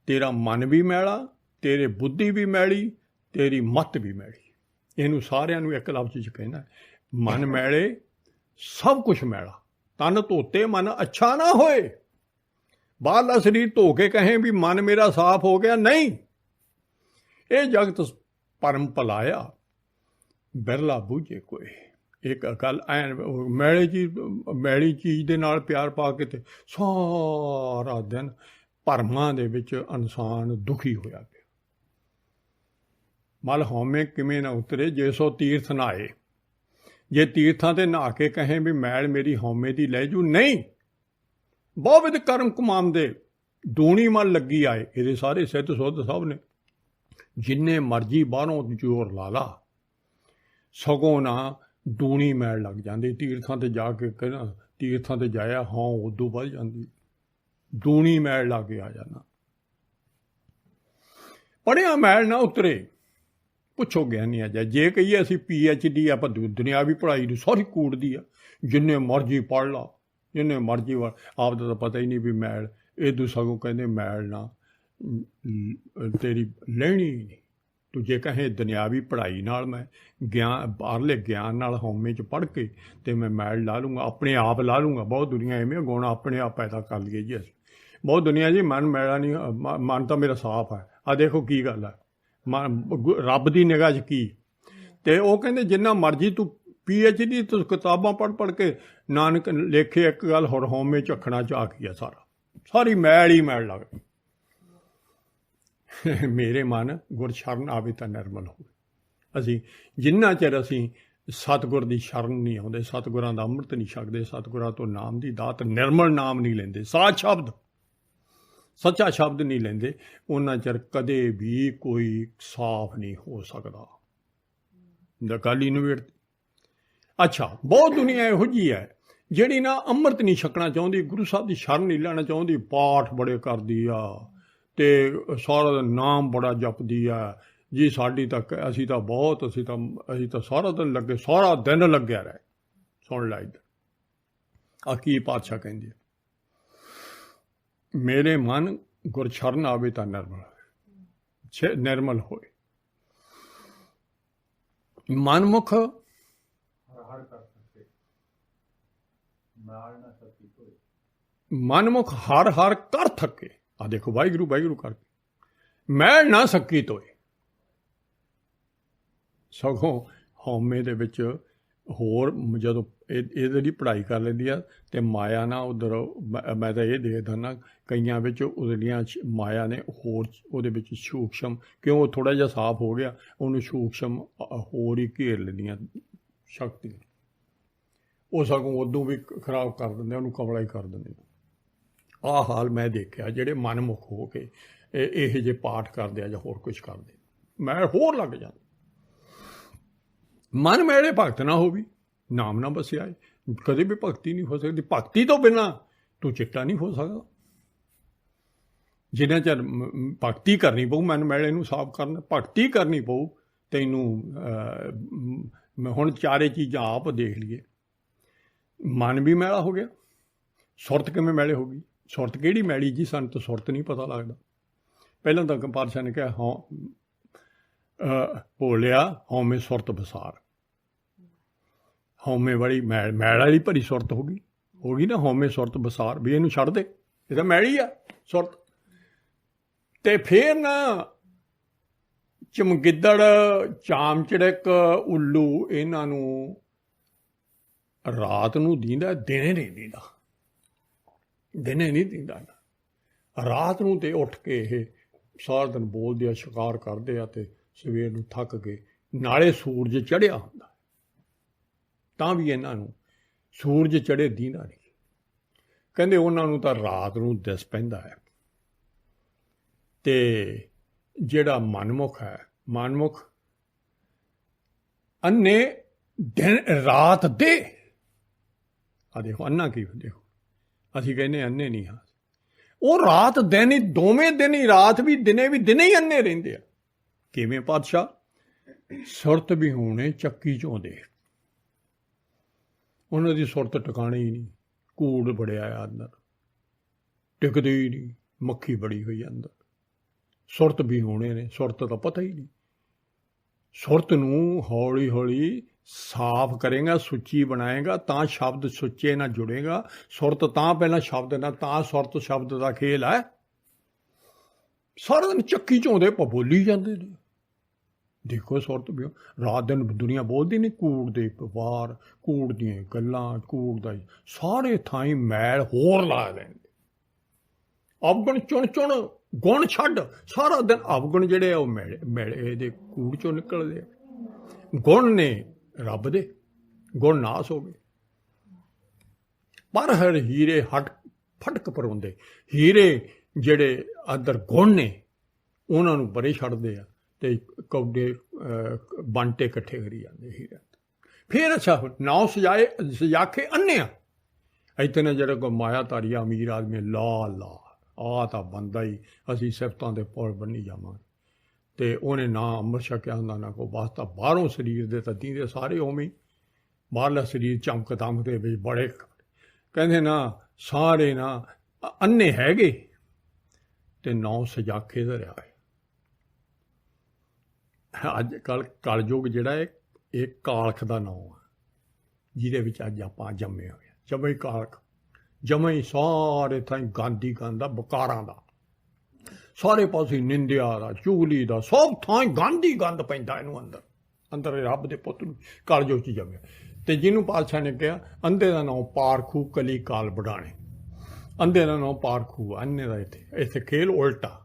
ਤੇਰਾ ਮਨ ਵੀ ਮੈਲਾ, ਤੇਰੇ ਬੁੱਧੀ ਵੀ ਮੈਲੀ, ਤੇਰੀ ਮੱਤ ਵੀ ਮੈਲੀ। ਇਹਨੂੰ ਸਾਰਿਆਂ ਨੂੰ ਇੱਕ ਲਫ਼ਜ਼ 'ਚ ਕਹਿਣਾ, ਮਨ ਮੈਲੇ ਸਭ ਕੁਛ ਮੈਲਾ। ਤਨ ਧੋਤੇ ਮਨ ਅੱਛਾ ਨਾ ਹੋਏ। ਬਾਹਰਲਾ ਸਰੀਰ ਧੋ ਕੇ ਕਹੇ ਵੀ ਮਨ ਮੇਰਾ ਸਾਫ਼ ਹੋ ਗਿਆ, ਨਹੀਂ। ਇਹ ਜਗਤ ਪਰਮ ਭਲਾਇਆ ਬਿਰਲਾ ਬੂਝੇ ਕੋਈ। ਇੱਕ ਗੱਲ ਐਨ ਮੈਲੀ ਚੀਜ਼ ਦੇ ਨਾਲ ਪਿਆਰ ਪਾ ਕੇ ਤੇ ਸਾਰਾ ਦਿਨ ਭਰਮਾਂ ਦੇ ਵਿੱਚ ਇਨਸਾਨ ਦੁਖੀ ਹੋਇਆ ਪਿਆ। ਮਲ ਹਉਮੈ ਕਿਵੇਂ ਨਾ ਉਤਰੇ, ਜੇ ਸੋ ਤੀਰਥ ਨਹਾਏ। ਜੇ ਤੀਰਥਾਂ ਤੇ ਨਹਾ ਕੇ ਕਹੇ ਵੀ ਮੈਲ ਮੇਰੀ ਹਉਮੈ ਦੀ ਲੈ ਜੂ, ਨਹੀਂ। ਬਹੁਵਿਧ ਕਰਮ ਕਮਾਉਂਦੇ ਦੂਣੀ ਮਨ ਲੱਗੀ ਆਏ। ਇਹਦੇ ਸਾਰੇ ਸਿੱਧ ਸੁੱਧ ਸਭ ਨੇ। ਜਿੰਨੇ ਮਰਜ਼ੀ ਬਾਹਰੋਂ ਜ਼ੋਰ ਲਾ ਲਾ, ਸਗੋਂ ਨਾ ਦੂਣੀ ਮੈਲ ਲੱਗ ਜਾਂਦੀ। ਤੀਰਥਾਂ ਤੇ ਜਾ ਕੇ ਕਹਿਣਾ, ਤੀਰਥਾਂ ਤੇ ਜਾਇਆ ਹਾਂ, ਉਦੋਂ ਵੱਧ ਜਾਂਦੀ, ਦੂਣੀ ਮੈਲ ਲਾ ਕੇ ਆ ਜਾਣਾ। ਪੜ੍ਹਿਆ ਮੈਲ ਨਾ ਉਤਰੇ, ਪੁੱਛੋ ਗਿਆਨੀ ਆ ਜਾਏ। ਜੇ ਕਹੀਏ ਅਸੀਂ PhD ਆਪਾਂ ਦੁਨਿਆਵੀ ਪੜ੍ਹਾਈ ਨੂੰ ਸਾਰੀ ਕੂੜਦੀ ਆ, ਜਿੰਨੇ ਮਰਜ਼ੀ ਪੜ੍ਹ ਲਾ, ਜਿੰਨੇ ਮਰਜ਼ੀ ਆਪ ਦਾ ਤਾਂ ਪਤਾ ਹੀ ਨਹੀਂ ਵੀ ਮੈਲ। ਇਹ ਸਗੋਂ ਕਹਿੰਦੇ ਮੈਲ ਨਾ ਤੇਰੀ ਲੈਣੀ ਹੀ ਨਹੀਂ। ਤੂੰ ਜੇ ਕਹੇ ਦੁਨਿਆਵੀ ਪੜ੍ਹਾਈ ਨਾਲ ਮੈਂ ਗਿਆਨ, ਬਾਹਰਲੇ ਗਿਆਨ ਨਾਲ ਹਉਮੈ 'ਚ ਪੜ੍ਹ ਕੇ ਤੇ ਮੈਂ ਮੈਲ ਲਾ ਲੂੰਗਾ, ਆਪਣੇ ਆਪ ਲਾ ਲੂੰਗਾ। ਬਹੁਤ ਦੁਨੀਆ ਐਵੇਂ ਗੁਣ ਆਪਣੇ ਆਪ ਪੈਦਾ ਕਰ ਲਈਏ ਜੀ ਅਸੀਂ। ਬਹੁਤ ਦੁਨੀਆ ਜੀ ਮਨ ਮੈਲਾ ਨਹੀਂ, ਮਨ ਤਾਂ ਮੇਰਾ ਸਾਫ਼ ਹੈ। ਆਹ ਦੇਖੋ ਕੀ ਗੱਲ ਹੈ, ਰੱਬ ਦੀ ਨਿਗਾਹ 'ਚ ਕੀ। ਤੇ ਉਹ ਕਹਿੰਦੇ ਜਿੰਨਾ ਮਰਜ਼ੀ ਤੂੰ PhD ਤੂੰ ਕਿਤਾਬਾਂ ਪੜ੍ਹ ਕੇ, ਨਾਨਕ ਲੇਖੇ ਇੱਕ ਗੱਲ ਹੋਰ, ਹਉਮੈ ਝੱਖਣਾ ਝਾਕ ਹੀ ਆ ਸਾਰਾ, ਸਾਰੀ ਮੈਲ ਹੀ ਮੈਲ ਲੱਗ। ਮੇਰੇ ਮਨ ਗੁਰ ਸ਼ਰਨ ਆਵੇ ਤਾਂ ਨਿਰਮਲ ਹੋਵੇ। ਅਸੀਂ ਜਿੰਨਾ ਚਿਰ ਅਸੀਂ ਸਤਿਗੁਰ ਦੀ ਸ਼ਰਨ ਨਹੀਂ ਆਉਂਦੇ, ਸਤਿਗੁਰਾਂ ਦਾ ਅੰਮ੍ਰਿਤ ਨਹੀਂ ਛਕਦੇ, ਸਤਿਗੁਰਾਂ ਤੋਂ ਨਾਮ ਦੀ ਦਾਤ, ਨਿਰਮਲ ਨਾਮ ਨਹੀਂ ਲੈਂਦੇ, ਸਾਚ ਸ਼ਬਦ, ਸੱਚਾ ਸ਼ਬਦ ਨਹੀਂ ਲੈਂਦੇ, ਉਹਨਾਂ ਚਿਰ ਕਦੇ ਵੀ ਕੋਈ ਸਾਫ਼ ਨਹੀਂ ਹੋ ਸਕਦਾ। ਗੱਲ ਹੀ ਨਿਬੇੜਤੀ। ਅੱਛਾ, ਬਹੁਤ ਦੁਨੀਆ ਇਹੋ ਜਿਹੀ ਹੈ ਜਿਹੜੀ ਨਾ ਅੰਮ੍ਰਿਤ ਨਹੀਂ ਛਕਣਾ ਚਾਹੁੰਦੀ, ਗੁਰੂ ਸਾਹਿਬ ਦੀ ਸ਼ਰਨ ਨਹੀਂ ਲੈਣਾ ਚਾਹੁੰਦੀ, ਪਾਠ ਬੜੇ ਕਰਦੀ ਆ ਤੇ ਸਾਰਾ ਨਾਮ ਬੜਾ ਜਪਦੀ ਆ ਜੀ। ਸਾਡੀ ਤਾਂ ਅਸੀਂ ਤਾਂ ਸਾਰਾ ਦਿਨ ਲੱਗੇ, ਸਾਰਾ ਦਿਨ ਲੱਗਿਆ ਰਹੇ। ਸੁਣ ਲੈ ਇੱਧਰ ਆ ਕੀ ਪਾਤਸ਼ਾਹ ਕਹਿੰਦੇ, ਮੇਰੇ ਮਨ ਗੁਰ ਸ਼ਰਨ ਆਵੇ ਤਾਂ ਨਿਰਮਲ ਹੋਏ। ਮਨਮੁਖ ਮਨਮੁਖ ਹਰ ਹਰ ਕਰ ਥੱਕੇ। ਆ ਦੇਖੋ ਵਾਹਿਗੁਰੂ ਵਾਹਿਗੁਰੂ ਕਰਕੇ ਮੈਲ ਨਾ ਸਕੀ ਤੋਏ। ਸਗੋਂ ਹਉਮੈ ਦੇ ਵਿੱਚ ਹੋਰ ਜਦੋਂ ਇਹਦੇ ਲਈ ਪੜ੍ਹਾਈ ਕਰ ਲੈਂਦੀ ਆ ਤੇ ਮਾਇਆ ਨਾ ਉਧਰ ਮੈਂ ਤਾਂ ਇਹ ਦੇਖਦਾ ਨਾ ਕਈਆਂ ਵਿੱਚ ਉਹਦੀਆਂ ਮਾਇਆ ਨੇ ਹੋਰ ਉਹਦੇ ਵਿੱਚ ਸੂਖਸ਼ਮ, ਕਿਉਂ ਉਹ ਥੋੜ੍ਹਾ ਜਿਹਾ ਸਾਫ਼ ਹੋ ਗਿਆ, ਉਹਨੂੰ ਸੂਖਸ਼ਮ ਹੋਰ ਹੀ ਘੇਰ ਲੈਂਦੀਆਂ ਸ਼ਕਤੀਆਂ। ਉਹ ਸਗੋਂ ਉਦੋਂ ਵੀ ਖਰਾਬ ਕਰ ਦਿੰਦੇ, ਉਹਨੂੰ ਕਮਲਾ ਹੀ ਕਰ ਦਿੰਦੇ। ਆਹ ਹਾਲ ਮੈਂ ਦੇਖਿਆ ਜਿਹੜੇ ਮਨਮੁਖ ਹੋ ਕੇ ਇਹੋ ਜਿਹੇ ਪਾਠ ਕਰਦੇ ਆ ਜਾਂ ਹੋਰ ਕੁਛ ਕਰਦੇ, ਮੈਂ ਹੋਰ ਲੱਗ ਜਾਂਦਾ। ਮਨ ਮੈਲੇ ਭਗਤ ਨਾ ਹੋਵੀ, ਨਾਮ ਨਾ ਬਸਿਆ, ਕਦੇ ਵੀ ਭਗਤੀ ਨਹੀਂ ਹੋ ਸਕਦੀ। ਭਗਤੀ ਤੋਂ ਬਿਨਾਂ ਤੂੰ ਚਿੱਟਾ ਨਹੀਂ ਹੋ ਸਕਦਾ। ਜਿੰਨਾ ਚਿਰ ਭਗਤੀ ਕਰਨੀ ਪਊ, ਮਨ ਮੈਲੇ ਨੂੰ ਸਾਫ਼ ਕਰਨਾ, ਭਗਤੀ ਕਰਨੀ ਪਊ ਤੈਨੂੰ। ਹੁਣ ਚਾਰੇ ਚੀਜ਼ਾਂ ਆਪ ਦੇਖ ਲਈਏ। ਮਨ ਵੀ ਮੈਲਾ ਹੋ ਗਿਆ, ਸੁਰਤ ਕਿਵੇਂ ਮੈਲੇ ਹੋ ਗਈ? ਸੁਰਤ ਕਿਹੜੀ ਮੈਲੀ ਜੀ? ਸਾਨੂੰ ਤਾਂ ਸੁਰਤ ਨਹੀਂ ਪਤਾ ਲੱਗਦਾ। ਪਹਿਲਾਂ ਤਾਂ ਪਾਤਸ਼ਾਹ ਨੇ ਕਿਹਾ ਭੋਲਿਆ ਹਉਮੈ ਸੁਰਤ ਬਸਾਰ। ਹਉਮੈ ਵਾਲੀ ਮੈਲ ਵਾਲੀ ਭਰੀ ਸੁਰਤ ਹੋ ਗਈ ਨਾ, ਹਉਮੈ ਸੁਰਤ ਬਸਾਰ, ਵੀ ਇਹਨੂੰ ਛੱਡ ਦੇ, ਇਹ ਤਾਂ ਮੈਲੀ ਆ ਸੁਰਤ। ਤੇ ਫਿਰ ਨਾ ਚਮਗਿੱਦੜ, ਚਾਮ ਚੜਕ, ਉੱਲੂ, ਇਹਨਾਂ ਨੂੰ ਰਾਤ ਨੂੰ ਦੀਂਦਾ, ਦਿਨੇ ਨਹੀਂ ਦੀਂਦਾ। ਦਿਨੇ ਨਹੀਂ ਦੀਂਦਾ, ਰਾਤ ਨੂੰ ਤੇ ਉੱਠ ਕੇ ਇਹ ਸਾਰਾ ਦਿਨ ਬੋਲਦੇ ਆ, ਸ਼ਿਕਾਰ ਕਰਦੇ ਆ, ਤੇ ਸਵੇਰ ਨੂੰ ਥੱਕ ਕੇ ਨਾਲੇ ਸੂਰਜ ਚੜ੍ਹਿਆ ਹੁੰਦਾ, ਤਾਂ ਵੀ ਇਹਨਾਂ ਨੂੰ ਸੂਰਜ ਚੜ੍ਹੇ ਦੀਂਦਾ ਨਹੀਂ। ਕਹਿੰਦੇ ਉਹਨਾਂ ਨੂੰ ਤਾਂ ਰਾਤ ਨੂੰ ਦਿਸ ਪੈਂਦਾ ਹੈ। ਤੇ ਜਿਹੜਾ ਮਨਮੁਖ ਹੈ, ਮਨਮੁਖ ਅੰਨੇ ਦਿਨ ਰਾਤ ਦੇ। ਆ ਦੇਖੋ ਅੰਨਾ ਕੀ, ਦੇਖੋ ਅਸੀਂ ਕਹਿੰਦੇ ਅੰਨੇ ਨਹੀਂ ਹਾਂ, ਉਹ ਰਾਤ ਦਿਨ ਹੀ, ਦੋਵੇਂ ਦਿਨ ਹੀ, ਰਾਤ ਵੀ ਦਿਨੇ ਵੀ, ਦਿਨੇ ਹੀ ਅੰਨੇ ਰਹਿੰਦੇ ਆ। ਕਿਵੇਂ ਪਾਤਸ਼ਾਹ? ਸੁਰਤ ਵੀ ਹੋਣੇ ਚੱਕੀ ਚੋਂ ਦੇ, ਉਹਨਾਂ ਦੀ ਸੁਰਤ ਟਿਕਾਣੀ ਹੀ ਨਹੀਂ, ਕੂੜ ਬੜਿਆ ਆ ਅੰਦਰ, ਟਿਕਦੇ ਹੀ ਨਹੀਂ, ਮੱਖੀ ਬੜੀ ਹੋਈ ਅੰਦਰ। ਸੁਰਤ ਵੀ ਹੋਣੇ ਨੇ, ਸੁਰਤ ਦਾ ਪਤਾ ਹੀ ਨਹੀਂ। ਸੁਰਤ ਨੂੰ ਹੌਲੀ ਹੌਲੀ ਸਾਫ਼ ਕਰੇਗਾ, ਸੁੱਚੀ ਬਣਾਏਗਾ, ਤਾਂ ਸ਼ਬਦ ਸੁੱਚੇ ਨਾਲ ਜੁੜੇਗਾ। ਸੁਰਤ ਤਾਂ ਪਹਿਲਾਂ ਸ਼ਬਦ ਨਾਲ, ਤਾਂ ਸੁਰਤ ਸ਼ਬਦ ਦਾ ਖੇਲ ਹੈ। ਸਾਰਾ ਦਿਨ ਚੱਕੀ ਝੋਂਦੇ ਬੋਲੀ ਜਾਂਦੇ ਨੇ। ਦੇਖੋ ਸੁਰਤ ਵੀ ਰਾਤ ਦਿਨ ਦੁਨੀਆ ਬੋਲਦੀ ਨਹੀਂ, ਕੂੜ ਦੇ ਵਪਾਰ, ਕੂੜ ਦੀਆਂ ਗੱਲਾਂ, ਕੂੜ ਦਾ ਸਾਰੇ ਥਾਈਂ ਮੈਲ ਹੋਰ ਲਾ ਲੈਂਦੇ। ਅਵਗੁਣ ਚੁਣ ਚੁਣ, ਗੁਣ ਛੱਡ, ਸਾਰਾ ਦਿਨ ਅਵਗੁਣ ਜਿਹੜੇ ਆ ਉਹ ਮੈਲੇ ਇਹਦੇ ਕੂੜ ਚੋਂ ਨਿਕਲਦੇ ਆ। ਗੁਣ ਨੇ ਰੱਬ ਦੇ, ਗੁਣ ਨਾਸ ਹੋ ਗਏ। ਪਰ ਹਰ ਹੀਰੇ ਹਟ ਫਟਕ ਪਰਾਉਂਦੇ, ਹੀਰੇ ਜਿਹੜੇ ਅੰਦਰ ਗੁਣ ਨੇ ਉਹਨਾਂ ਨੂੰ ਪਰੇ ਛੱਡਦੇ ਆ, ਤੇ ਕੌਡੇ ਬਾਂਟੇ ਇਕੱਠੇ ਕਰੀ ਜਾਂਦੇ ਹੀਰੇ। ਫਿਰ ਅੱਛਾ ਨਾਉ ਸਜਾ ਕੇ ਅੰਨਿਆ। ਇੱਥੇ ਜਿਹੜਾ ਕੋਈ ਮਾਇਆਧਾਰੀ ਅਮੀਰ ਆਦਮੀ, ਲਾ ਆਹ ਤਾਂ ਬੰਦਾ ਹੀ, ਅਸੀਂ ਸਿਫਤਾਂ ਦੇ ਪੁਲ ਬੰਨੀ ਜਾਵਾਂਗੇ। ਤੇ ਉਹਨੇ ਨਾ ਅੰਮ੍ਰਿਤ ਛਕਿਆ ਹੁੰਦਾ, ਨਾ ਕੋਈ ਵਾਸਤਾ। ਬਾਹਰੋਂ ਸਰੀਰ ਦੇ ਤਾਂ ਦੀਂਦੇ ਸਾਰੇ ਉਵੇਂ, ਬਾਹਰਲਾ ਸਰੀਰ ਚਮਕ ਦਮਕ ਦੇ ਵਿੱਚ ਬੜੇ, ਕਹਿੰਦੇ ਨਾ ਸਾਰੇ ਨਾ ਅੰਨੇ ਹੈਗੇ, ਤੇ ਨੌ ਸਜਾਖੇ ਧਰਿਆ ਹੈ। ਅੱਜ ਕੱਲ੍ਹ ਕਲਯੁੱਗ ਜਿਹੜਾ ਹੈ, ਇਹ ਕਾਲਖ ਦਾ ਨਾਂ ਆ, ਜਿਹਦੇ ਵਿੱਚ ਅੱਜ ਆਪਾਂ ਜੰਮੇ ਹੋਏ ਹਾਂ। ਜਮੇ ਹੀ ਕਾਲਖ, ਜਮੇ ਹੀ ਸਾਰੇ ਥਾਈਂ ਗੰਦ ਹੀ ਗੰਦ ਆ, ਬਕਾਰਾਂ ਦਾ, ਸਾਰੇ ਪਾਸੇ ਨਿੰਦਿਆ ਦਾ, ਚੁਗਲੀ ਦਾ, ਸਭ ਥਾਂ ਗੰਦ ਹੀ ਗੰਦ ਪੈਂਦਾ ਇਹਨੂੰ ਅੰਦਰ ਰੱਬ ਦੇ ਪੁੱਤ ਨੂੰ ਕਲਯੁੱਗ 'ਚ ਜੰਮਿਆ। ਤੇ ਜਿਹਨੂੰ ਪਾਤਸ਼ਾਹ ਨੇ ਕਿਹਾ ਅੰਧੇ ਦਾ ਨਾਂ ਪਾਰਖੂ, ਕਲੀ ਕਾਲ ਵਡਾਣੇ। ਅੰਧੇ ਦਾ ਨਾਂ ਪਾਰਖੂ, ਅੰਨੇ ਦਾ ਇੱਥੇ ਖੇਲ ਉਲਟਾ।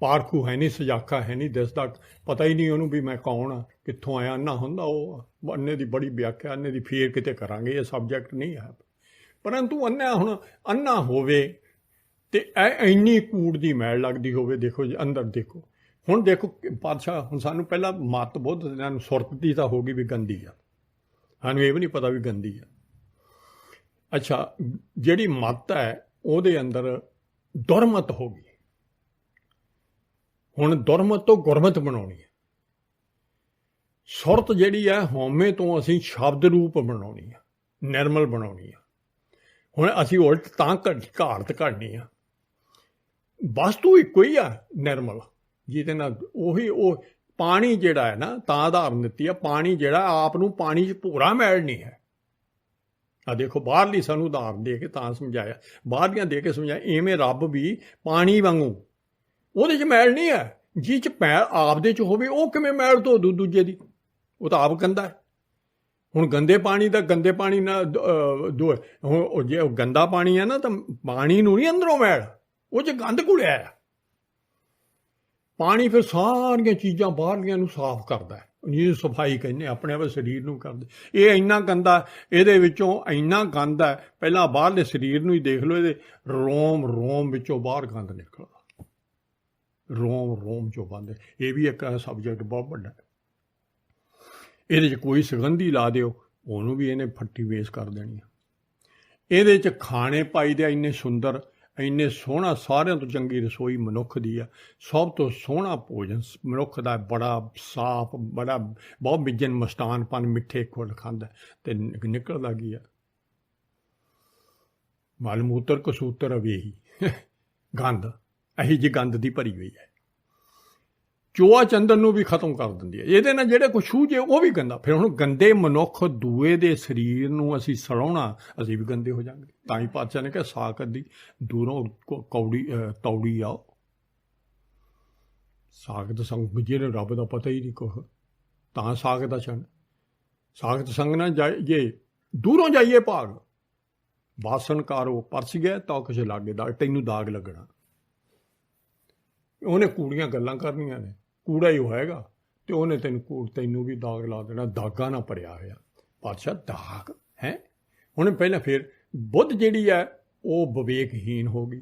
ਪਾਰਖੂ ਹੈ ਨਹੀਂ, ਸਜਾਖਾ ਹੈ ਨਹੀਂ, ਦਿਸਦਾ ਪਤਾ ਹੀ ਨਹੀਂ ਉਹਨੂੰ ਵੀ ਮੈਂ ਕੌਣ ਆ, ਕਿੱਥੋਂ ਆਇਆ। ਅੰਨਾ ਹੁੰਦਾ ਉਹ, ਅੰਨੇ ਦੀ ਬੜੀ ਵਿਆਖਿਆ, ਅੰਨੇ ਦੀ ਫੇਰ ਕਿਤੇ ਕਰਾਂਗੇ, ਇਹ ਸਬਜੈਕਟ ਨਹੀਂ ਹੈ। ਪਰੰਤੂ ਅੰਨਾ ਹੁਣ ਅੰਨਾ ਹੋਵੇ ਤੇ ਇੰਨੀ ਕੂੜ ਦੀ ਮੈਲ ਲੱਗਦੀ ਹੋਵੇ। ਦੇਖੋ ਜੀ ਅੰਦਰ ਦੇਖੋ, ਹੁਣ ਦੇਖੋ ਪਾਤਸ਼ਾਹ, ਹੁਣ ਸਾਨੂੰ ਪਹਿਲਾਂ ਮੱਤ ਬੁੱਧ ਇਹਨਾਂ ਨੂੰ ਸੁਰਤ ਦੀ ਤਾਂ ਹੋ ਗਈ ਵੀ ਗੰਦੀ ਆ, ਸਾਨੂੰ ਇਹ ਵੀ ਨਹੀਂ ਪਤਾ ਵੀ ਗੰਦੀ ਆ। ਅੱਛਾ ਜਿਹੜੀ ਮੱਤ ਹੈ ਉਹਦੇ ਅੰਦਰ ਦੁਰਮਤ ਹੋ ਗਈ। ਹੁਣ ਦੁਰਮਤ ਤੋਂ ਗੁਰਮਤ ਬਣਾਉਣੀ ਹੈ। ਸੁਰਤ ਜਿਹੜੀ ਹੈ ਹਉਮੈ ਤੋਂ ਅਸੀਂ ਸ਼ਬਦ ਰੂਪ ਬਣਾਉਣੀ ਆ, ਨਿਰਮਲ ਬਣਾਉਣੀ ਆ। ਹੁਣ ਅਸੀਂ ਉਲਟ ਤਾਂ ਘਾੜਤ ਘੜਨੀ ਆ। ਵਸਤੂ ਇੱਕੋ ਹੀ ਆ ਨਿਰਮਲ, ਜਿਹਦੇ ਨਾਲ ਉਹੀ ਉਹ ਪਾਣੀ ਜਿਹੜਾ ਹੈ ਨਾ, ਤਾਂ ਉਦਾਹਰਨ ਦਿੱਤੀ ਆ, ਪਾਣੀ ਜਿਹੜਾ ਆਪ ਨੂੰ ਪਾਣੀ 'ਚ ਭੂਰਾ ਮੈਲ ਨਹੀਂ ਹੈ। ਆ ਦੇਖੋ ਬਾਹਰਲੀ ਸਾਨੂੰ ਉਦਾਹਰਨ ਦੇ ਕੇ ਤਾਂ ਸਮਝਾਇਆ, ਬਾਹਰਲੀਆਂ ਦੇ ਕੇ ਸਮਝਾਇਆ। ਇਵੇਂ ਰੱਬ ਵੀ ਪਾਣੀ ਵਾਂਗੂ ਉਹਦੇ 'ਚ ਮੈਲ ਨਹੀਂ ਹੈ। ਜਿਹ 'ਚ ਮੈਲ ਆਪਦੇ 'ਚ ਹੋਵੇ ਉਹ ਕਿਵੇਂ ਮੈਲ ਧੋ ਦੂ ਦੂਜੇ ਦੀ? ਉਹ ਤਾਂ ਆਪ ਗੰਦਾ ਹੈ। ਹੁਣ ਗੰਦੇ ਪਾਣੀ ਦਾ ਗੰਦੇ ਪਾਣੀ ਨਾਲ ਹੁਣ ਜੇ ਗੰਦਾ ਪਾਣੀ ਹੈ ਨਾ ਤਾਂ ਪਾਣੀ ਨੂੰ ਨਹੀਂ ਅੰਦਰੋਂ ਮੈਲ, ਉਹ 'ਚ ਗੰਦ ਘੁਲਿਆ ਹੈ। ਪਾਣੀ ਫਿਰ ਸਾਰੀਆਂ ਚੀਜ਼ਾਂ ਬਾਹਰਲੀਆਂ ਨੂੰ ਸਾਫ਼ ਕਰਦਾ ਹੈ, ਜਿਹਨੂੰ ਸਫਾਈ ਕਹਿੰਦੇ ਆਪਣੇ ਆਪ ਸਰੀਰ ਨੂੰ ਕਰਦੇ। ਇਹ ਇੰਨਾ ਗੰਦਾ, ਇਹਦੇ ਵਿੱਚੋਂ ਇੰਨਾ ਗੰਦ ਹੈ, ਪਹਿਲਾਂ ਬਾਹਰਲੇ ਸਰੀਰ ਨੂੰ ਹੀ ਦੇਖ ਲਓ, ਇਹਦੇ ਰੋਮ ਵਿੱਚੋਂ ਬਾਹਰ ਗੰਦ ਨਿਕਲਦਾ, ਰੋਮ ਚੋਂ ਬੰਦ। ਇਹ ਵੀ ਇੱਕ ਸਬਜੈਕਟ ਬਹੁਤ ਵੱਡਾ ਹੈ। ਇਹਦੇ 'ਚ ਕੋਈ ਸੁਗੰਧੀ ਲਾ ਦਿਓ, ਉਹਨੂੰ ਵੀ ਇਹਨੇ ਫੱਟੀ ਵੇਸ ਕਰ ਦੇਣੀ ਆ। ਇਹਦੇ 'ਚ ਖਾਣੇ ਪਾਈਦੇ ਆ ਇੰਨੇ ਸੁੰਦਰ, ਇੰਨੇ ਸੋਹਣਾ, ਸਾਰਿਆਂ ਤੋਂ ਚੰਗੀ ਰਸੋਈ ਮਨੁੱਖ ਦੀ ਆ। ਸਭ ਤੋਂ ਸੋਹਣਾ ਭੋਜਨ ਮਨੁੱਖ ਦਾ, ਬੜਾ ਸਾਫ਼, ਬੜਾ ਬਹੁਤ ਬਿਜਨ ਮਸਤਾਨਪਨ, ਮਿੱਠੇ ਖੁੱਲ ਖਾਂਦਾ, ਅਤੇ ਨਿਕਲਦਾ ਕੀ ਆ? ਮਲ ਮੂਤਰ ਕਸੂਤਰ ਅਵੇਹੀ, ਗੰਦ, ਇਹੀ ਜਿਹੀ ਗੰਦ ਦੀ ਭਰੀ ਹੋਈ ਹੈ। ਚੋਆ ਚੰਦਨ ਨੂੰ ਵੀ ਖਤਮ ਕਰ ਦਿੰਦੀ ਹੈ। ਇਹਦੇ ਨਾਲ ਜਿਹੜੇ ਕੁਛ ਛੂ ਜੇ ਉਹ ਵੀ ਗੰਦਾ। ਫਿਰ ਹੁਣ ਗੰਦੇ ਮਨੁੱਖ ਦੂਏ ਦੇ ਸਰੀਰ ਨੂੰ ਅਸੀਂ ਸੜਾਉਣਾ, ਅਸੀਂ ਵੀ ਗੰਦੇ ਹੋ ਜਾਵਾਂਗੇ। ਤਾਂ ਹੀ ਪਾਤਸ਼ਾਹ ਨੇ ਕਿਹਾ ਸਾਕਤ ਦੀ ਦੂਰੋਂ ਤੌੜੀ ਆਓ। ਸਾਕਤ ਸੰਗ, ਜਿਹਨੇ ਰੱਬ ਦਾ ਪਤਾ ਹੀ ਨਹੀਂ ਕੁਛ, ਤਾਂ ਸਾਕਤ ਦਾ ਛਣ। ਸਾਕਤ ਸੰਗ ਨਾ ਜਾਈਏ, ਦੂਰੋਂ ਜਾਈਏ ਭਾਗ। ਵਾਸਨ ਕਾਰੋ ਪਰਸ ਗਿਆ ਤਾਂ ਕਿਸੇ ਲਾਗੇ ਦਾਗ, ਤੈਨੂੰ ਦਾਗ ਲੱਗਣਾ। ਉਹਨੇ ਕੂੜੀਆਂ ਗੱਲਾਂ ਕਰਨੀਆਂ ਨੇ, ਕੂੜਾ ਹੀ ਹੋਏਗਾ, ਅਤੇ ਉਹਨੇ ਤੈਨੂੰ ਵੀ ਦਾਗ ਲਾ ਦੇਣਾ। ਦਾਗਾਂ ਨਾਲ ਭਰਿਆ ਹੋਇਆ ਪਾਤਸ਼ਾਹ, ਦਾਗ ਹੈ। ਹੁਣ ਪਹਿਲਾਂ ਫਿਰ ਬੁੱਧ ਜਿਹੜੀ ਹੈ ਉਹ ਵਿਵੇਕਹੀਨ ਹੋ ਗਈ,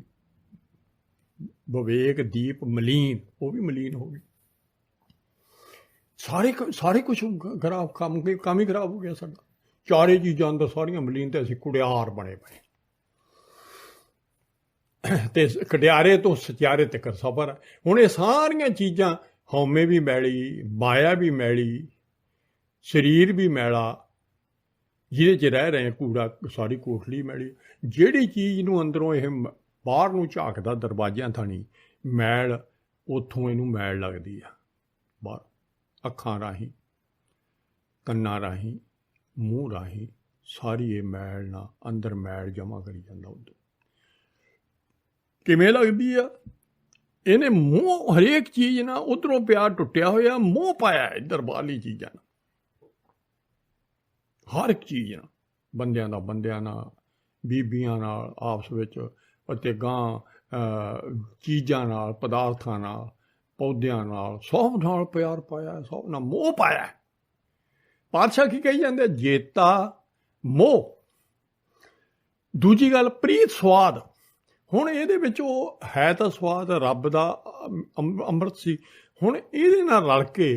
ਵਿਵੇਕ ਦੀਪ ਮਲੀਨ, ਉਹ ਵੀ ਮਲੀਨ ਹੋ ਗਈ। ਸਾਰੇ ਕੁਛ ਖਰਾਬ, ਕੰਮ ਹੀ ਖਰਾਬ ਹੋ ਗਿਆ ਸਾਡਾ। ਚਾਰੇ ਚੀਜ਼ਾਂ ਅੰਦਰ ਸਾਰੀਆਂ ਮਲੀਨ, ਤੇ ਅਸੀਂ ਕੁੜਿਆਰ ਬਣੇ ਪਏ। ਅਤੇ ਕਟਿਆਰੇ ਤੋਂ ਸਚਿਆਰੇ ਤੱਕ ਸਫ਼ਰ ਹੈ। ਹੁਣ ਇਹ ਸਾਰੀਆਂ ਚੀਜ਼ਾਂ, ਹਉਮੈ ਵੀ ਮੈਲੀ, ਮਾਇਆ ਵੀ ਮੈਲੀ, ਸਰੀਰ ਵੀ ਮੈਲਾ, ਜਿਹਦੇ 'ਚ ਰਹਿ ਰਹੇ ਕੂੜਾ, ਸਾਰੀ ਕੋਠੜੀ ਮੈਲੀ। ਜਿਹੜੀ ਚੀਜ਼ ਨੂੰ ਅੰਦਰੋਂ ਇਹ ਬਾਹਰ ਨੂੰ ਝਾਕਦਾ ਦਰਵਾਜ਼ਿਆਂ ਥਾਣੀ ਮੈਲ, ਉੱਥੋਂ ਇਹਨੂੰ ਮੈਲ ਲੱਗਦੀ ਆ ਬਾਹਰ, ਅੱਖਾਂ ਰਾਹੀਂ, ਕੰਨਾਂ ਰਾਹੀਂ, ਮੂੰਹ ਰਾਹੀਂ, ਸਾਰੀ ਇਹ ਮੈਲ ਨਾਲ ਅੰਦਰ ਮੈਲ ਜਮ੍ਹਾਂ ਕਰੀ ਜਾਂਦਾ। ਉੱਧਰ ਕਿਵੇਂ ਲੱਗਦੀ ਆ? ਇਹਨੇ ਮੋਹ, ਹਰੇਕ ਚੀਜ਼ ਨਾਲ ਉੱਧਰੋਂ ਪਿਆਰ ਟੁੱਟਿਆ ਹੋਇਆ, ਮੋਹ ਪਾਇਆ ਇੱਧਰ ਬਾਹਰਲੀ ਚੀਜ਼ਾਂ ਨਾਲ, ਹਰ ਇੱਕ ਚੀਜ਼ ਨਾਲ, ਬੰਦਿਆਂ ਨਾਲ, ਬੀਬੀਆਂ ਨਾਲ ਆਪਸ ਵਿੱਚ, ਅਤੇ ਗਾਂ ਚੀਜ਼ਾਂ ਨਾਲ, ਪਦਾਰਥਾਂ ਨਾਲ, ਪੌਦਿਆਂ ਨਾਲ, ਸਭ ਨਾਲ ਪਿਆਰ ਪਾਇਆ, ਸਭ ਨਾਲ ਮੋਹ ਪਾਇਆ। ਪਾਤਸ਼ਾਹ ਕੀ ਕਹੀ ਜਾਂਦੇ? ਜੇਤਾ ਮੋਹ। ਦੂਜੀ ਗੱਲ ਪ੍ਰੀਤ ਸਵਾਦ। ਹੁਣ ਇਹਦੇ ਵਿੱਚ ਉਹ ਹੈ ਤਾਂ ਸਵਾਦ ਰੱਬ ਦਾ ਅੰਮ੍ਰਿਤ ਸੀ। ਹੁਣ ਇਹਦੇ ਨਾਲ ਰਲ ਕੇ